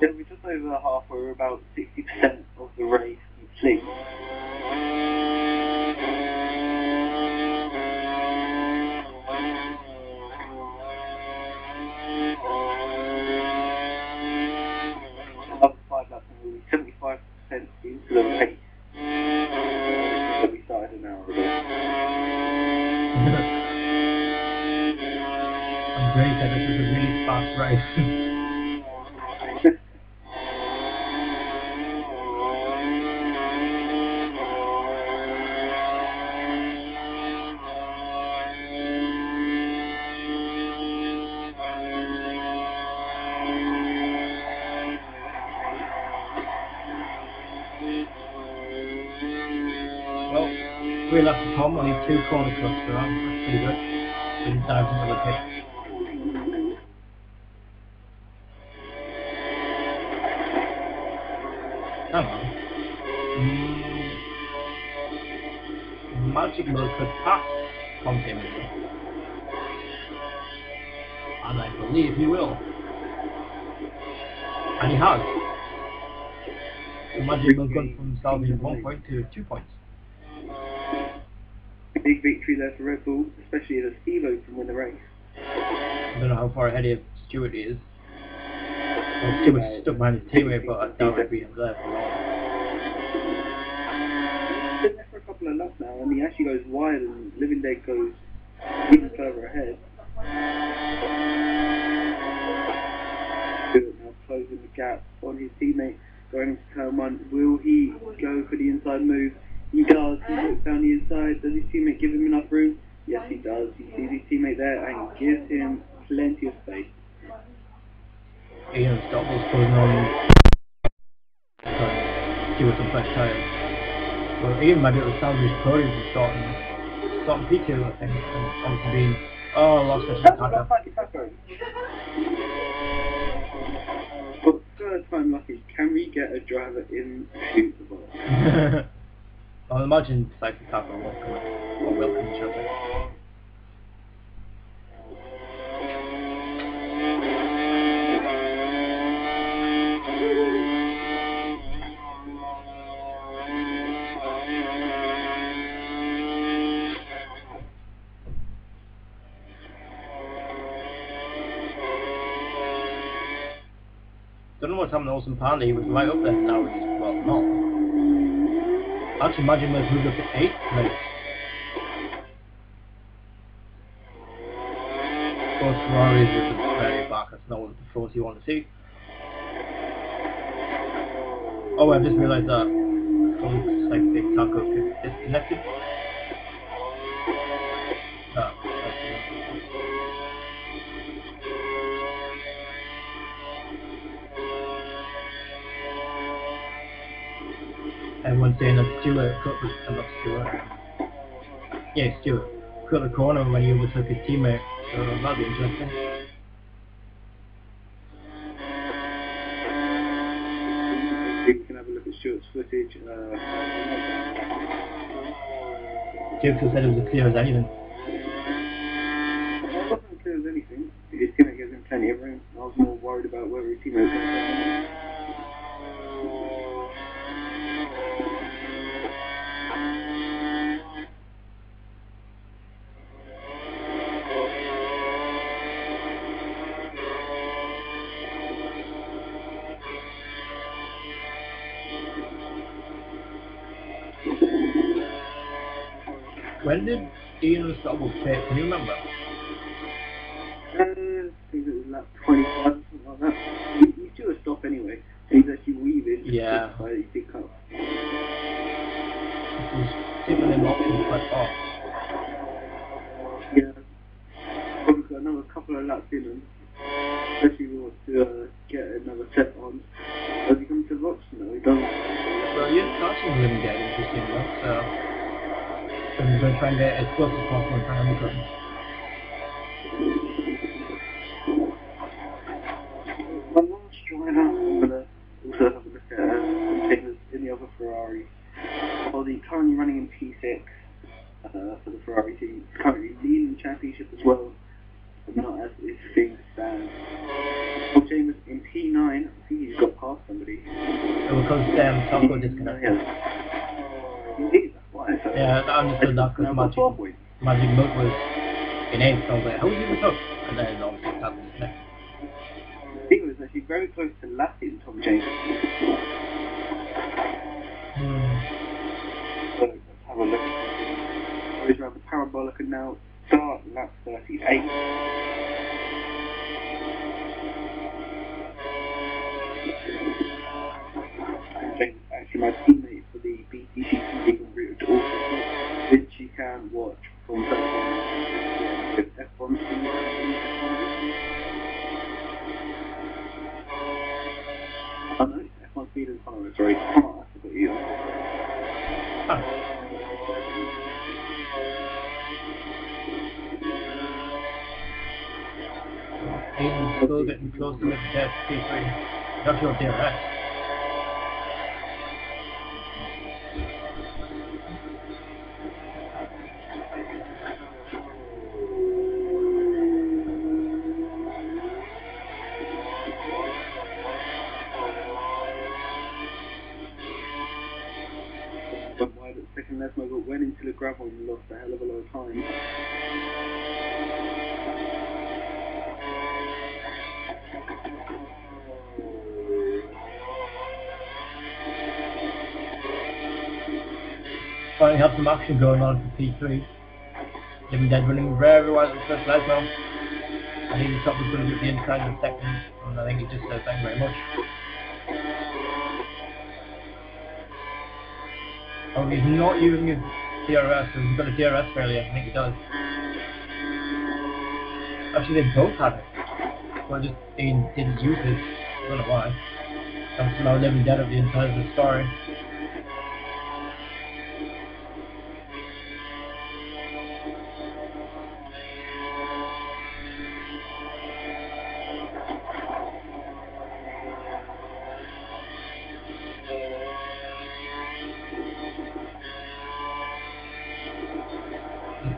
Yeah, we're just over halfway, we're about 60% of the race complete. Another 5 laps and we'll be 75% into the race that we started an hour ago. I'm great that this is a really fast race. 3 laps to Tom, only 2 corner cuts, so that's pretty good. So he dives into the pit. Hang on. Magic Mode could pass Conte maybe. And I believe he will. And he has. So Magic Mode gone from salvaging 1 point to 2 points. Big victory there for Red Bull, especially as Evo can win the race. I don't know how far ahead of Stewart he is. Well, Stewart's stuck behind his teammate, but I doubt he'd be there for long. He's been there for a couple of laps now, and he actually goes wide, and Living Dead goes even further ahead. Stewart now closing the gap on his teammate going into turn 1. Will he go for the inside move? He does. He looks down the inside. Does his teammate give him enough room? Yes, he does. He sees his teammate there and gives him plenty of space. Ian Stoppel's pulling on Stewart's on fresh tyres. Well, Ian might be able to salvage his podium from starting P2, I think, and obviously being, lost it to Taka. For third time lucky, can we get a driver in to shoot the ball? I'll imagine Cycle Taka will welcome each other. Don't know what's happened to Olsen Pandy, he was right up there now, he's, well, not. Actually, Magic Mode moved up to 8th place. Of course, Ferrari's at the very back, that's not what the force you want to see. Oh, I just realised that. Looks like the taco is disconnected. Everyone's saying that Stewart cut the, not Stewart. Yeah, Stewart cut the corner when he overtook his teammate, so that'll be interesting. We can have a look at Stewart's footage. Stewart said it was as clear as anything. It wasn't as clear as anything. His teammate gives him plenty of room. I was more worried about whether his teammate was going to go. When did Ian Stoppel pit? Can you remember? I think it was lap 25, something like that. He's due a stop anyway, and he's actually weaving. Yeah. By his big cut. He's giving him options quite far. Yeah. Probably got another couple of laps in him. Especially if he wants to get another set on. Does he come to the box? No, he doesn't. Well, yeah, starting really get interesting though, so I'm going to try and get as close as possible and try and undercut him. One last driver, I'm going to also have a look at contenders in the other Ferrari. Well, the currently running in P6 for the Ferrari team, currently leading the championship as well, but not as it things stand. Well, James in P9, I think he's got past somebody. So because Taco disconnected. Yeah. Indeed, that's why. So Yeah, I understood that because Magic Mode was in 8th, so I was like, how was he even up? And then obviously Taco disconnected. He was actually very close to Latin Tom James. So let's have a look. Goes around the parabolic and now start lap 38. James is actually my teammate for the BTC League and route to also which you can watch from F1 Oh no, F1 speed in front of us, sorry. Oh, I forgot you. Ian's still getting close to living dead P3. Not your DRS. Went wide at second left, but went into the gravel and lost a hell of a lot of time. Finally have some action going on for P3. Living Dead running very well at the first leg now. I think the top was going to be the inside in the second, and I think he just said thank you very much. Oh, he's not using his DRS, so he's got a DRS failure, I think he does. Actually, they both had it. Well, just Ian didn't use it. I don't know why. That's now Living Dead at the inside of the story.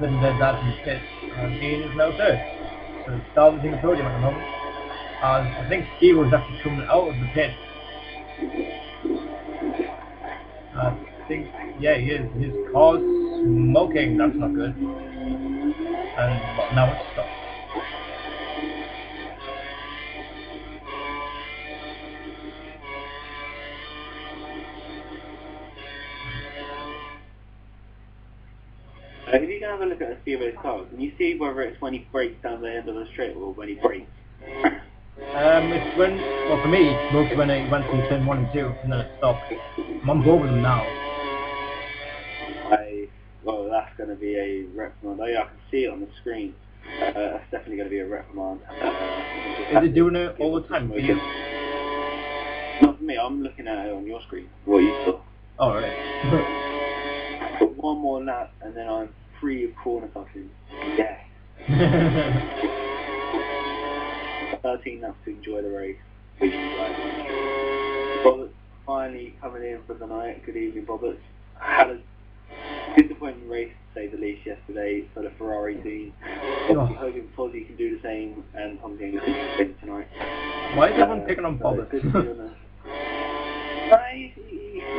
Living Dead that in the pit, and Ian is now third. So it's salvaging the podium at the moment. I think Steve was actually coming out of the pit. I think, yeah, he is. His car's smoking, that's not good. And, well, now it's stopped. If you can have a look at Steve's car, can you see whether it's when he brakes down the end of the straight or when he brakes? It's when, well for me, it's mostly when it went from turn 1 and 2, and then it stopped. I'm on board with them now. Well, that's going to be a reprimand. Oh yeah, I can see it on the screen. That's definitely going to be a reprimand. Is it doing it all the time? Not for me, I'm looking at it on your screen, what you saw. Oh, right. But one more lap and then I'm free of corner cutting. Yeah. 13 laps to enjoy the race, which is right. Roberts finally coming in for the night. Good evening, Roberts. Had a disappointing race, to say the least, yesterday for the Ferrari team. Obviously hoping Fozzie can do the same and Tom James can do the same tonight. Why is everyone picking on Roberts?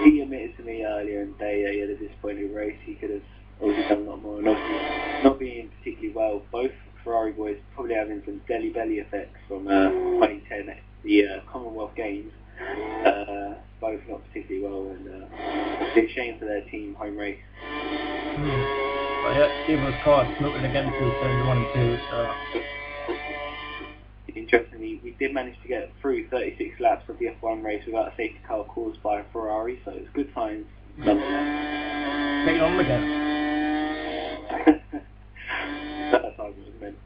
He admitted to me earlier in the day that he had a disappointing race. He could have obviously done a lot more, and obviously not being particularly well. Both Ferrari boys probably having some belly effects from 2010, the Commonwealth Games. Both not particularly well, and it's a shame for their team home race. But yeah, Steve was caught smoking again through turns 1 and 2, so... Interestingly, we did manage to get through 36 laps of the F1 race without a safety car caused by a Ferrari, so it's good signs. Take it on again. That's how it was meant.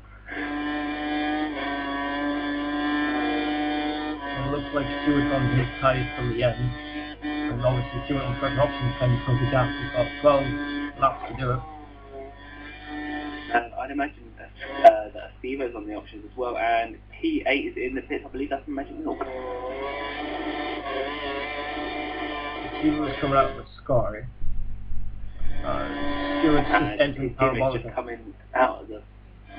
It looks like Stewart's on his ties till the end, and obviously Stewart on certain options can close the gap. He's got 12 laps to do it. And I'd imagine that Steve is on the options as well, and P8 is in the pits. I believe that's the Magic Milk. Steve was coming out with Sky. Stewart's just entering Parabolica. Just coming out of the...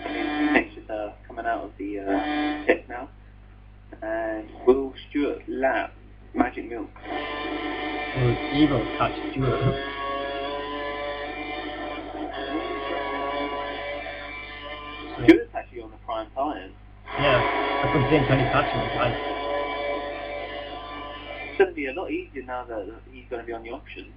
teammates just coming out of the pit now. And will Stewart lap Magic Milk? Will Evo catch Stewart? Stewart's actually on the prime tyres. Yeah, that's what I'm saying, can he catch him in time? It's going to be a lot easier now that he's going to be on the options.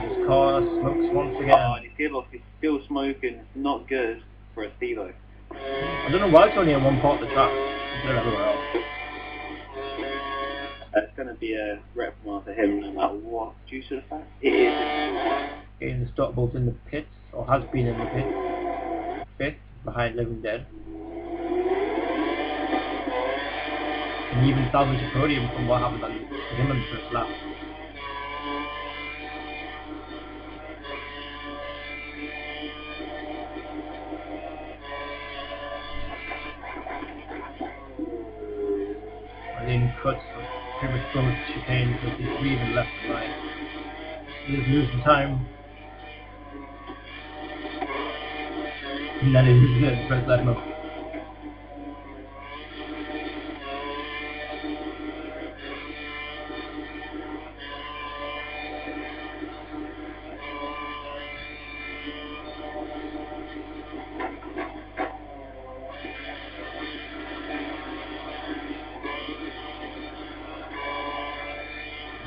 His car smokes once again. Oh, and his gearbox is still smoking. Not good for a Stevo. I don't know why it's only on one part of the track instead of everywhere else. It's going to be a reprimand for him no matter what, due to the fact it is. Ian Stockbolt in the pits, or has been in the pits, 5th behind Living Dead. And even salvaged a podium from what happened to him in the first lap. cuts, so pretty much both chicanes, so he's leaving left and right. He's losing time. And then he's losing it, first let him up.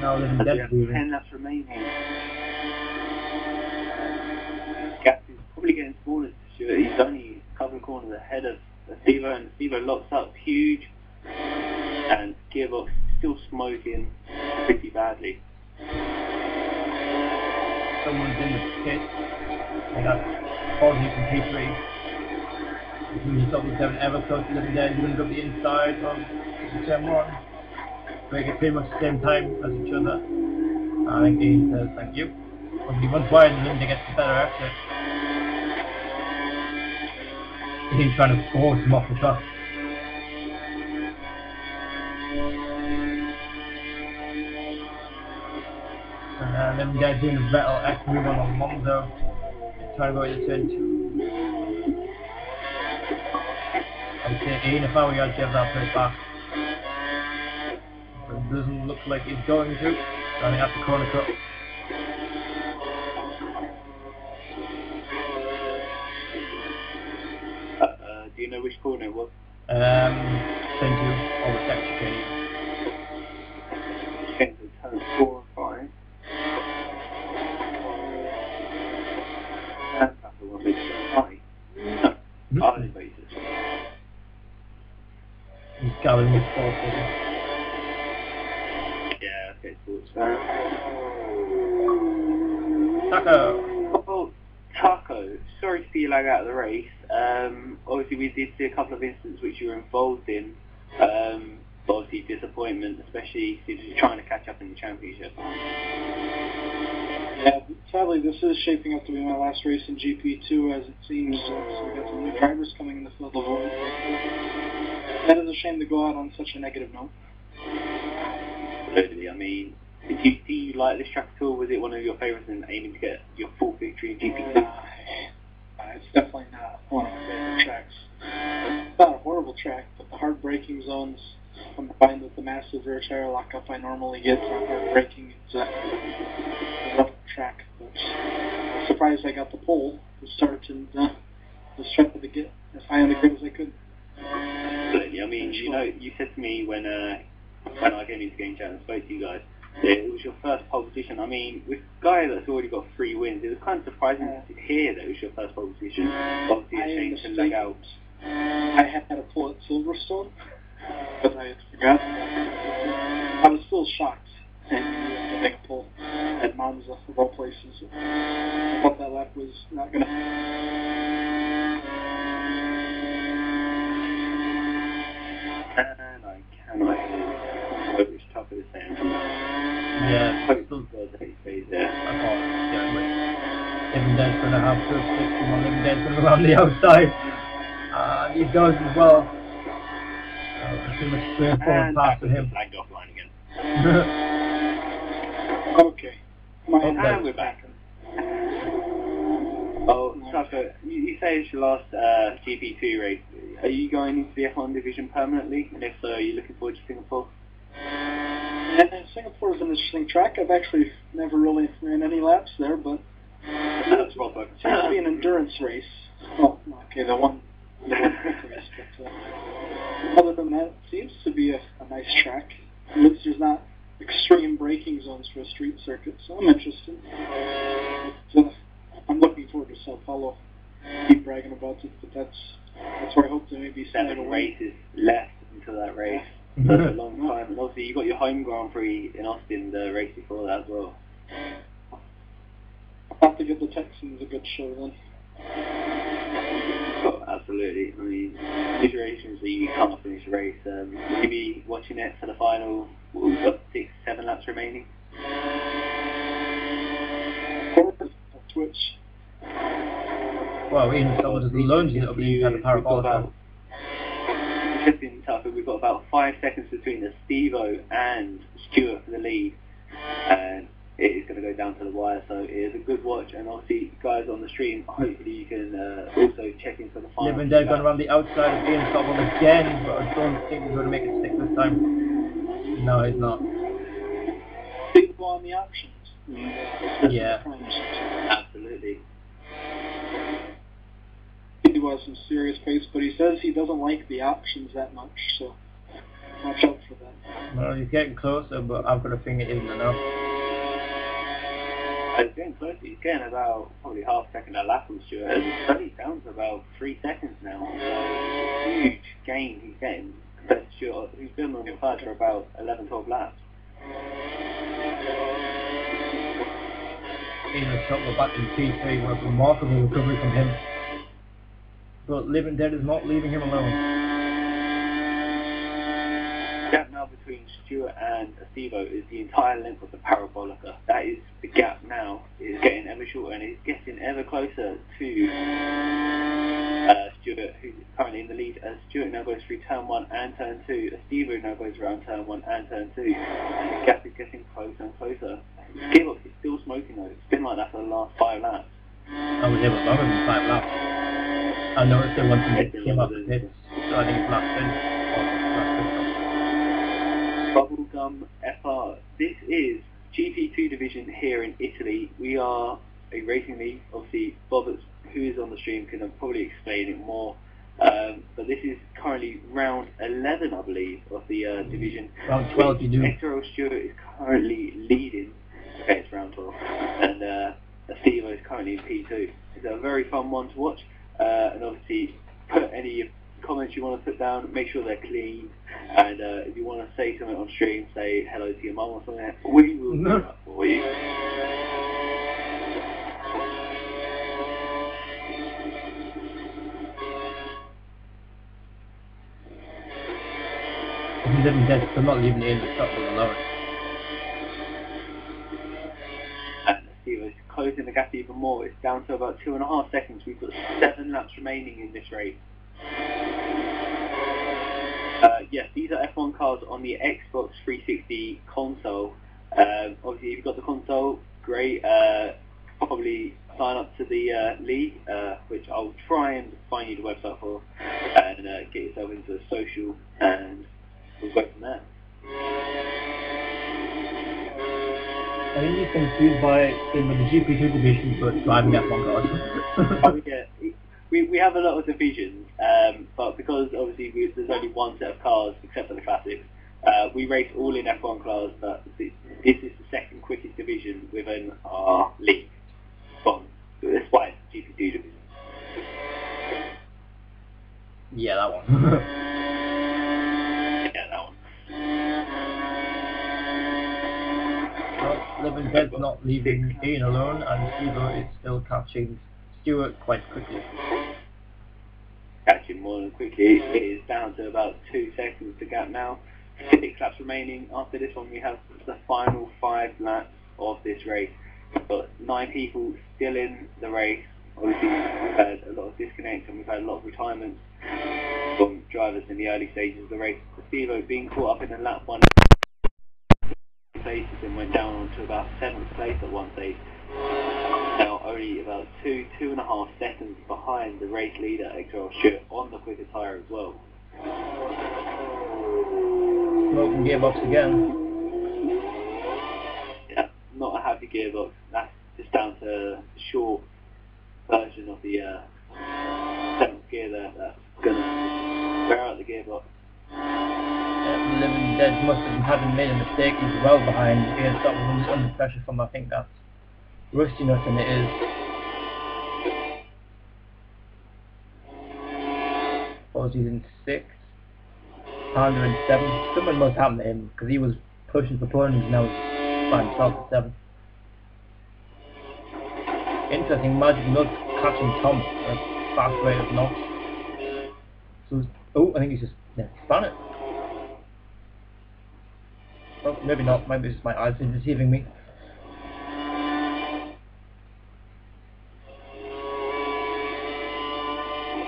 Now living dead breathing. 10 laps remaining. Gap is probably getting smaller to Stuart. He's only a couple of corners ahead of Stevo, and Stevo locks up huge, and gearbox still smoking pretty badly. Someone's in the pit. They got Foggy from P3. He's up with 7 ever close to living dead. He's going to go up the inside of turn 1. Break it pretty much the same time as each other. I think he says thank you. Probably once wide and then they get the better exit. He's trying to force him off the truck. And then guys doing the Vettel X move on Monza. Trying to go into turn 2. I would say Ian, if I were you, I'd give that place back. It doesn't look like he's going to. So I think that's the corner cut. Do you know which corner it was? Turn 2, all the tech chicane. Okay, so turn 4 and 5. That's the one with turn 5. No, hourly basis. He's gathering his 4 figure. Yeah, okay, so it's Taco! Oh, Taco, sorry to see you lag out of the race. Obviously we did see a couple of incidents which you were involved in. But obviously disappointment, especially since you're trying to catch up in the championship. Yeah, sadly this is shaping up to be my last race in GP2 as it seems. So we got some new drivers coming in the field of void. That is a shame to go out on such a negative note. Absolutely, I mean, do you like this track at all? Was it one of your favourites in aiming to get your full victory in GP2? It's definitely not one of my favorite tracks. It's not a horrible track, but the hard braking zones combined with the massive rear tire lockup I normally get from hard braking, it's a rough track. But I'm surprised I got the pole to start and just tried to get as high on the grid as I could. Absolutely, I mean, you know, you said to me when I came into Game Chat and spoke to you guys, it was your first pole position. I mean, with a guy that's already got 3 wins, it was kind of surprising to hear that it was your first pole position. Obviously, it changed to leg out. I had a pull at Silverstone, but I had forgotten. I was still shocked to make a pull at Monza, of all places. I thought that lap was not going to... And I cannot hear which Tucker is saying from that. Yeah, Hope God that he stays there. I can't get away. Living Dead's going to have good 61. Living Dead's going to go around the outside. These guys as well. Pretty much 3 and 4 and past with him. Flagged offline again. Okay. And we're back. Oh, Tucker, you say it's your last GP2 race. Are you going into the F1 division permanently? And if so, are you looking forward to Singapore? Yeah, Singapore is an interesting track. I've actually never really ran any laps there, but it seems to be an endurance race. Well, okay, the one quick race, but other than that, it seems to be a nice track. At least there's not extreme braking zones for a street circuit, so I'm interested. So I'm looking forward to Sao Paulo. Keep bragging about it, but that's where I hope to maybe 7 races left until that race. That's a long time. And obviously you got your home Grand Prix in Austin, the race before that as well. I'll have to give the Texans a good show then. Oh, absolutely. I mean, situations that you can't finish the race. Will you be watching it for the final? We've got 6-7 laps remaining. Of course, on Twitch. Well, Ian covered the loans, it'll be kind of parabolic. Interesting tough. We've got about 5 seconds between the Stevo and Stewart for the lead, and it is going to go down to the wire. So it is a good watch, and obviously, guys on the stream, hopefully you can also check into the final. Living Dead going around the outside of Ian Stockwell again, but I don't think he's going to make it stick this time. No, he's not. Big ball on the options. Yeah. Absolutely. He was some serious pace, but he says he doesn't like the options that much, so watch out for that. Well, he's getting closer, but I've got a feeling it isn't enough. He's getting closer. He's getting about probably half a second a lap on Stewart. He's only down to about 3 seconds now. So huge gain he's getting compared to Stewart, who's been on the side for about 11, 12 laps. Ian Stockwell back in P3, what a remarkable recovery from him. But Living Dead is not leaving him alone. The gap now between Stewart and Acevo is the entire length of the Parabolica. That is the gap now. It is getting ever shorter, and it's getting ever closer to Stewart, who's currently in the lead. As Stewart now goes through turn 1 and turn 2, Acevo now goes around turn 1 and turn 2, and the gap is getting closer and closer. Gearbox is still smoking though. It's been like that for the last 5 laps. I was able to longer than 5 laps. I noticed that once he came up the pits, so I think it's last 10. Bubblegum FR. This is GP2 division here in Italy. We are a racing league. Obviously, Bob, who is on the stream, can probably explain it more. But this is currently round 11, I believe, of the division. Round 12, you do. XRL Stewart is currently leading. Okay, it's round 12. And Acevo is currently in P2. It's a very fun one to watch. And obviously, put any comments you want to put down, make sure they're clean. And if you want to say something on stream, say hello to your mum or something, we will do that for you. Living Dead, so I'm not leaving Ian Stockwell alone. And Acevo's closing the gap even more. It's down to about 2.5 seconds. We've got 7 laps remaining in this race. Yes, these are F1 cars on the Xbox 360 console. Obviously, if you've got the console, great. Probably sign up to the league, which I'll try and find you the website for, and get yourself into a social, and we'll go from there. I think you're confused by being with the GP2 division, but driving F1 cars. We have a lot of divisions, but because obviously there's only one set of cars, except for the classics, we race all in F1 cars, but this is the second quickest division within our league. Despite GP2 division. Yeah, that one. Yeah, that one. Well, Living Dead's not leaving Ian alone, and Stevo is still catching Stewart quite quickly. Catching more than quickly. It is down to about 2 seconds to gap now. 6 laps remaining. After this one, we have the final 5 laps of this race. We've got 9 people still in the race. Obviously, we've had a lot of disconnects and we've had a lot of retirements from drivers in the early stages of the race. Stevo being caught up in the lap 1 places and went down onto about 7th place at one stage. Now only about 2.5 seconds behind the race leader, XRL Stewart, on the quicker tyre as well. Smoking gearbox again. Yeah, not a happy gearbox. That's just down to a short version of the 7th gear there that's going to wear out the gearbox. Living Dead must have having made a mistake. He's well behind. Ian Stockwell under pressure from, I think that's rustiness, and it is. Suppose he's in 6th. Pounder in 7th. Something must happen to him because he was pushing for points and now he's by himself at 7th. Interesting, Magic Nuts catching Tom at a fast rate of knots. So, oh, I think he's just spun it. Oh, maybe not. Maybe it's just my eyes are deceiving me.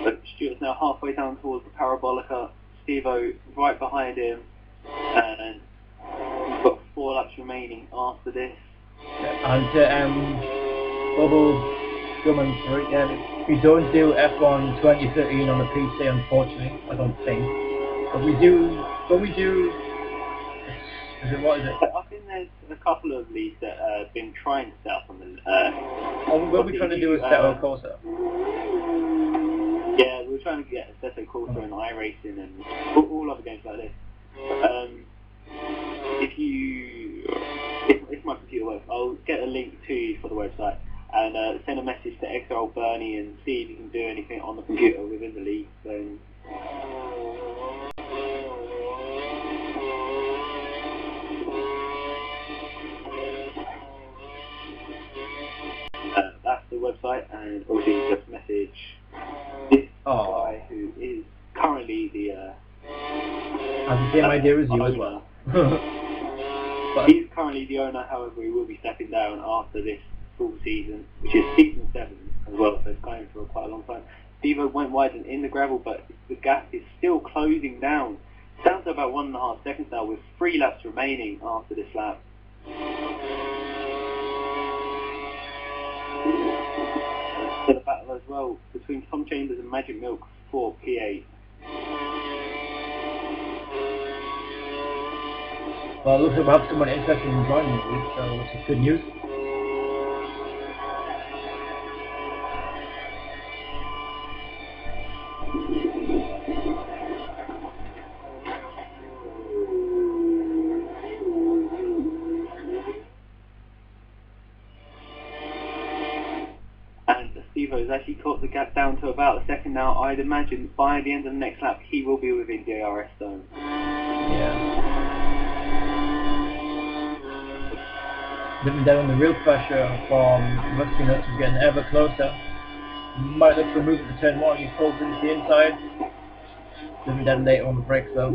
But Stewart's now halfway down towards the Parabolica. Steve-O right behind him, and we've got 4 laps remaining after this. And Bubble Drummond, we don't do F1 2013 on the PC, unfortunately, I don't think. But we do, what is it? I think there's a couple of leagues that have been trying to set up on the... what we're trying to do is Seto Corsa. Yeah, we were trying to get Seto Corsa and iRacing and all other games like this. If my computer works, I'll get a link to you for the website and send a message to XRL Bernie and see if you can do anything on the computer within the league. That's the website, and also you just message this guy who is currently the has the same idea as you as well. But he's currently the owner, however he will be stepping down after this full season, which is season 7 as well, so it's going for quite a long time. Steve-O went wide and in the gravel, but the gap is still closing down. It's down to about 1.5 seconds now with 3 laps remaining after this lap. So the battle as well between Tom Chambers and Magic Milk for P8. Well, it looks like we have someone interested in joining the league, so which is good news. And Steve-O has actually caught the gap down to about a second now. I'd imagine by the end of the next lap he will be within DRS zone. Yeah. Living down the real pressure from Rusty Nuts is getting ever closer. Might look for a move at the turn 1, he pulls into the inside. Living down later on the brakes though.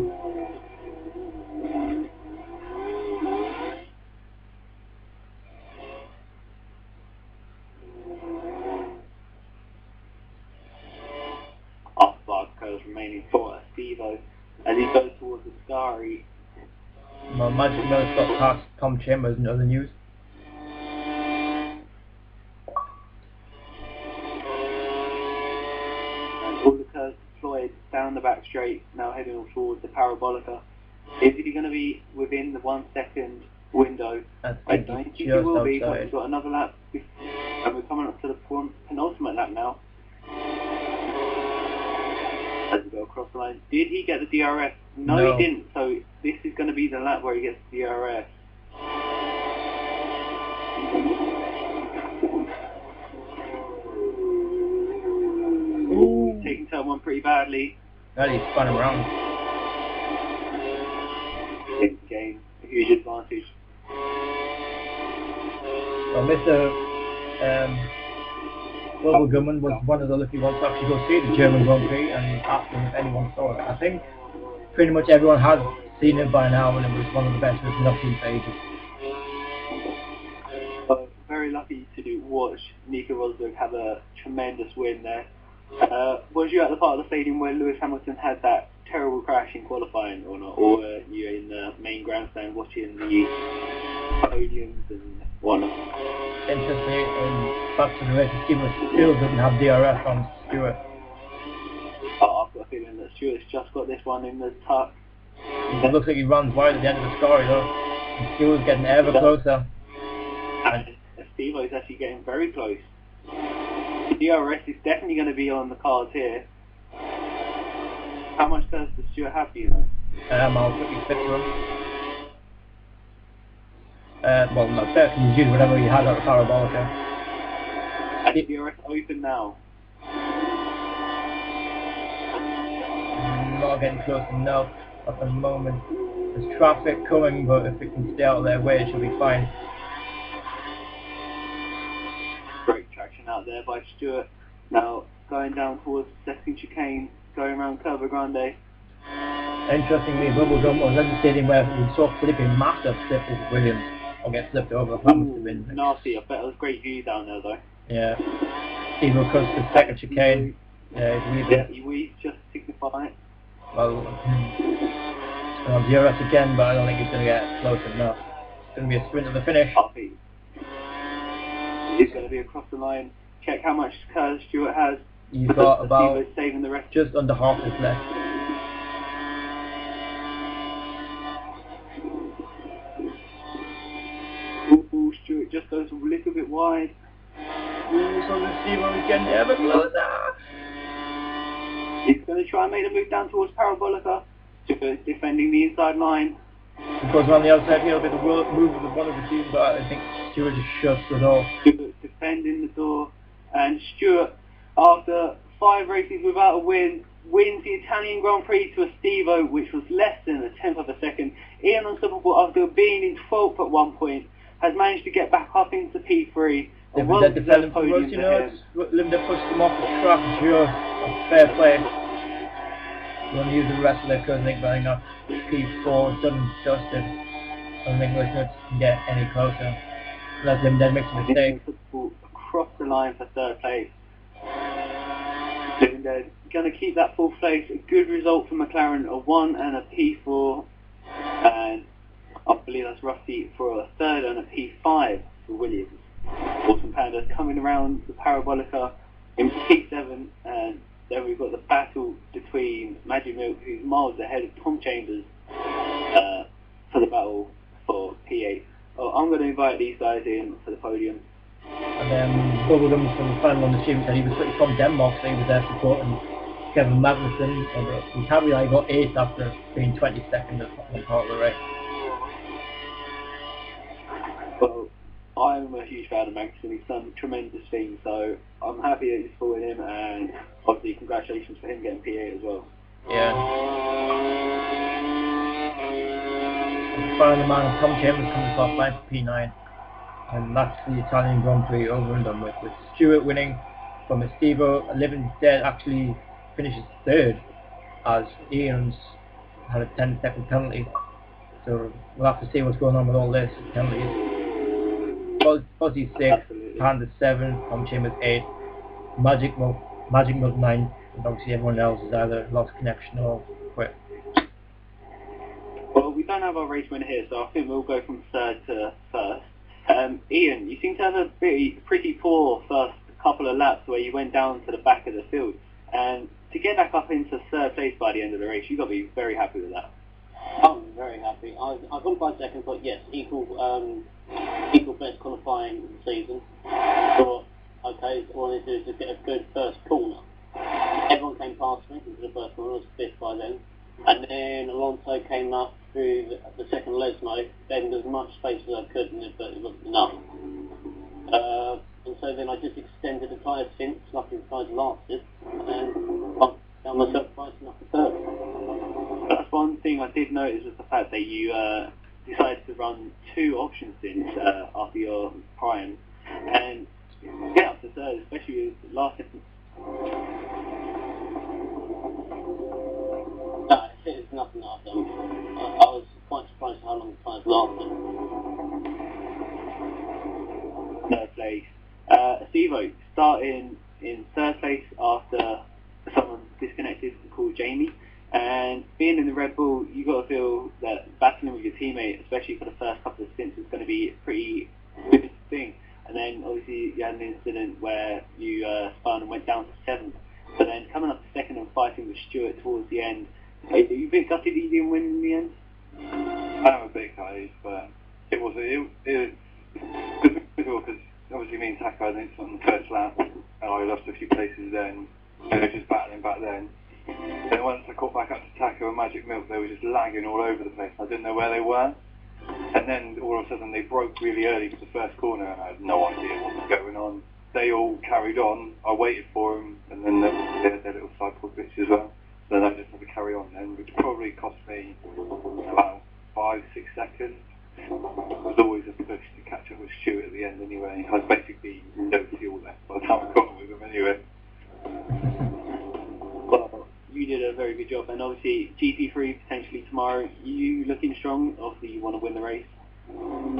Barco's remaining for Steve-O as he goes towards the Scary. Well, Magic Milk's got past Tom Chambers in other news. All the curves deployed down the back straight, now heading towards the Parabolica. Is he going to be within the 1 second window? I don't think he will be, but he's got another lap, and we're coming up to the penultimate lap now. As we go across the line. Did he get the DRS? No, he didn't, so this is going to be the lap where he gets the DRS. Ooh. Taking turn 1 pretty badly. That he's spun around. In the game, a huge advantage. Well, Mr. Global Gunman was one of the lucky ones to actually go see the German Grand Prix and asked them if anyone saw it. I think pretty much everyone has seen it by now, and it was one of the best races I've seen for ages. Very lucky to watch Nico Rosberg have a tremendous win there. Was you at the part of the stadium where Lewis Hamilton had that terrible crash in qualifying or not? Or were you in the main grandstand watching the podiums and whatnot? Interestingly, back to the race, Stewart still doesn't have DRS on Stewart. Oh, I've got a feeling that Stewart's just got this one in the tuck. It looks like he runs wide at the end of the story though. And Stewart's getting ever closer. And Steve-O is actually getting very close. The DRS is definitely going to be on the cards here. How much does the Stewart have, do you know? I'll quickly flip to him. Well, not fair, can use whatever he had at the Parabolica. And the DRS open now. Not getting close enough at the moment. There's traffic coming, but if it can stay out of their way, it should be fine. Great traction out there by Stewart. Now going down towards the second chicane, going around Curva Grande. Interestingly, Bubblegum was at the stadium where we saw flipping massive slip with Williams. Or get flipped over. That must have been nasty. I bet it was great view down there though. Yeah. Steve will cross the second chicane. Yeah, he's weaving. Yeah, he weaves just to signify it. Well, it's going on DRS again, but I don't think he's going to get close enough. It's going to be a sprint to the finish. It's going to be across the line. Check how much Stewart has. You've got about saving the rest. Just under half is left. Ooh, Stewart just goes a little bit wide. Ooh, so the Steve-O is getting ever closer. He's going to try and make the move down towards Parabolica. Stewart defending the inside line. He goes around the outside here, a bit of move with one of the team, but I think Stewart just shuts the door. Stewart defending the door, and Stewart, after 5 races without a win, wins the Italian Grand Prix to a Steve-O, which was less than a tenth of a second. Ian Unstoppable, after being in 12th at one point, has managed to get back up into P3. They're defending for us, you know, Linda pushed them off the track, just fair play. You want to use the rest of their code, I think, but not P4, done and dusted. I don't think Listeners can get any closer. Let them then make a mistake. Across the line for 3rd place. They're going to keep that 4th place. A good result for McLaren, a 1 and a P4. And I believe that's roughly for a 3rd and a P5 for Williams. Awesome Pandas coming around the Parabolica in P7, and then we've got the battle between Magic Milk, who's miles ahead of Tom Chambers, for the battle for P8. Oh, I'm going to invite these guys in for the podium. And then Bubblegum from the final on the team said he was from Denmark, so he was there supporting Kevin Magnussen. And he can't really got 8th after being 22nd at part of the race. Well, I'm a huge fan of Magnussen. He's done tremendous things, so I'm happy that he's supporting him, and obviously congratulations for him getting P8 as well. Yeah. And finally, man, Tom Chambers comes off line for P9, and that's the Italian Grand Prix over and done with Stewart winning from a Steve-O. Living Dead actually finishes 3rd, as Ian's had a 10-second penalty. So we'll have to see what's going on with all this penalties. Fuzzy 6, Panda 7, Tom Chambers 8, Magic Milk 9, and obviously everyone else has either lost connection or quit. Well, we don't have our race winner here, so I think we'll go from 3rd to 1st. Ian, you seem to have a pretty poor first couple of laps where you went down to the back of the field, and to get back up into 3rd place by the end of the race, you've got to be very happy with that. I'm very happy. I qualified 2nd, but yes, equal best qualifying season. Thought, okay, all I need to do is just get a good first corner. Everyone came past me into the first corner. I was 5th by then. And then Alonso came up through the second Lesmo, gave as much space as I could, but it wasn't enough. And so then I just extended the tyre since, luckily the tyres lasted, and I found myself pricing up the 3rd. That's one thing I did notice was the fact that you decided to run 2 option stints after your prime, and get up to 3rd, especially with the last distance. No, it's nothing that I've done. I was quite surprised how long the tyres lasted. 3rd place. Steve-O starting in 3rd place after someone disconnected called Jamie. And being in the Red Bull, you got to feel that battling with your teammate, especially for the first couple of stints, is going to be a pretty good thing. And then obviously you had an incident where you spun and went down to 7th. But then coming up to 2nd and fighting with Stewart towards the end, are you a bit gutted you didn't win in the end? I am a bit gutted, but it was difficult because obviously me and Taka had an incident on the first lap, and I lost a few places then, and they were just battling back then. Then once I caught back up to Taka and Magic Milk, they were just lagging all over the place. I didn't know where they were. And then all of a sudden they broke really early for the first corner, and I had no idea what was going on. They all carried on. I waited for them, and then they had their little cycle glitch as well. So then I just had to carry on then, which probably cost me about 5-6 seconds. It was always a push to catch up with Stuart at the end anyway. I was basically no fuel left by the time I got with him anyway. Well, you did a very good job, and obviously GP3 potentially tomorrow. You looking strong? Obviously you want to win the race. I don't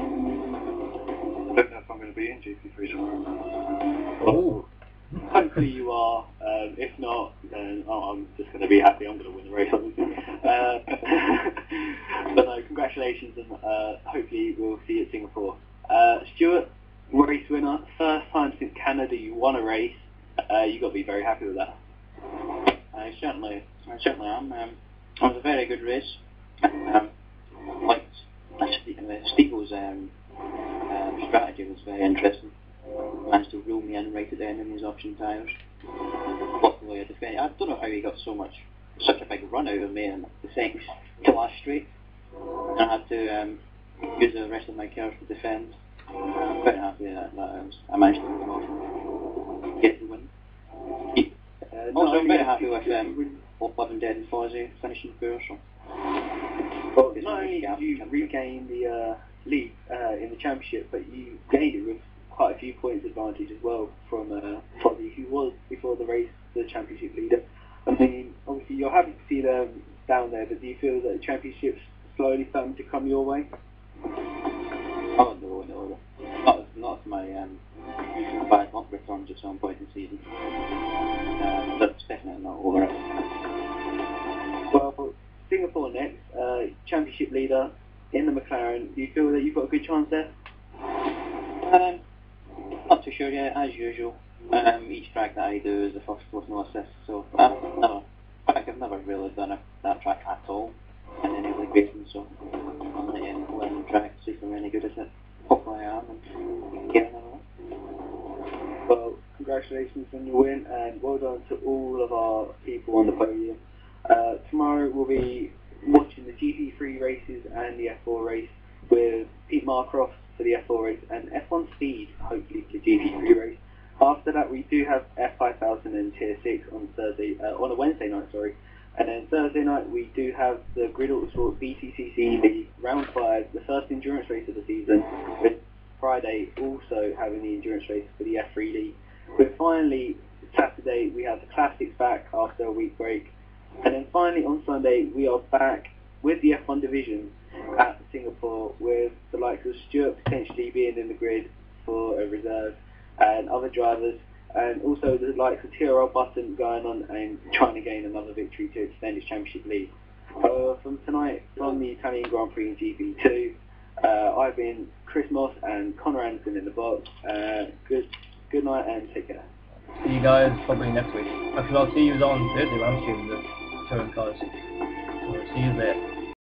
know if I'm going to be in GP3 tomorrow. Oh. hopefully you are. If not, then I'm just going to be happy. I'm going to win the race, obviously. But no, congratulations, and hopefully we'll see you at Singapore. Stuart, race winner, first time since Canada you won a race. You got to be very happy with that. I certainly am. It was a very good race. Like Stevo's strategy was very interesting. Managed to reel me in right at the end in his option tyres. Luckily, I don't know how he got such a big run out of me in the second to last straight. And I had to use the rest of my cars to defend. I'm quite happy that I managed to get the win. Also, I'm very happy with Bob Living Dead and Fozzie finishing poor. So. Well, not only did you regain the lead in the championship, but you gained it with quite a few points advantage as well from Fozzie, who was before the race the championship leader. I mean, obviously you're happy to see them down there, but do you feel that the championship's slowly starting to come your way? Oh no, not my bad luck returns at some point in the season. That's definitely not over it. Well, Singapore next, championship leader in the McLaren. Do you feel that you've got a good chance there? Not too sure yet, as usual. Each track that I do is the first with no assist, so I've never really done that track at all in any league racing, so I'm letting learn the track, see if I'm any good at it. Hopefully I am, and get another one. Well, congratulations on your win, and well done to all of our people on the podium. Tomorrow we'll be watching the GP3 races and the F4 race with Pete Marcroft for the F4 race and F1 Speed, hopefully for the GP3 race. After that we do have F5000 and Tier 6 on on a Wednesday night, sorry. And then Thursday night we do have the Grid Autosport BTCC League Round 5, the first endurance race of the season, with Friday also having the endurance race for the F3 League. But finally, Saturday we have the Classics back after a week break. And then finally on Sunday we are back with the F1 division at Singapore, with the likes of Stuart potentially being in the grid for a reserve and other drivers, and also the likes of TRL Button going on and trying to gain another victory to extend his championship lead. From tonight, from the Italian Grand Prix in GP2, I've been Chris Moss and Connor Anderson in the box. Good night and take care. See you guys probably next week. Actually, I'll see you on Thursday. I'm shooting the touring cars. So see you there.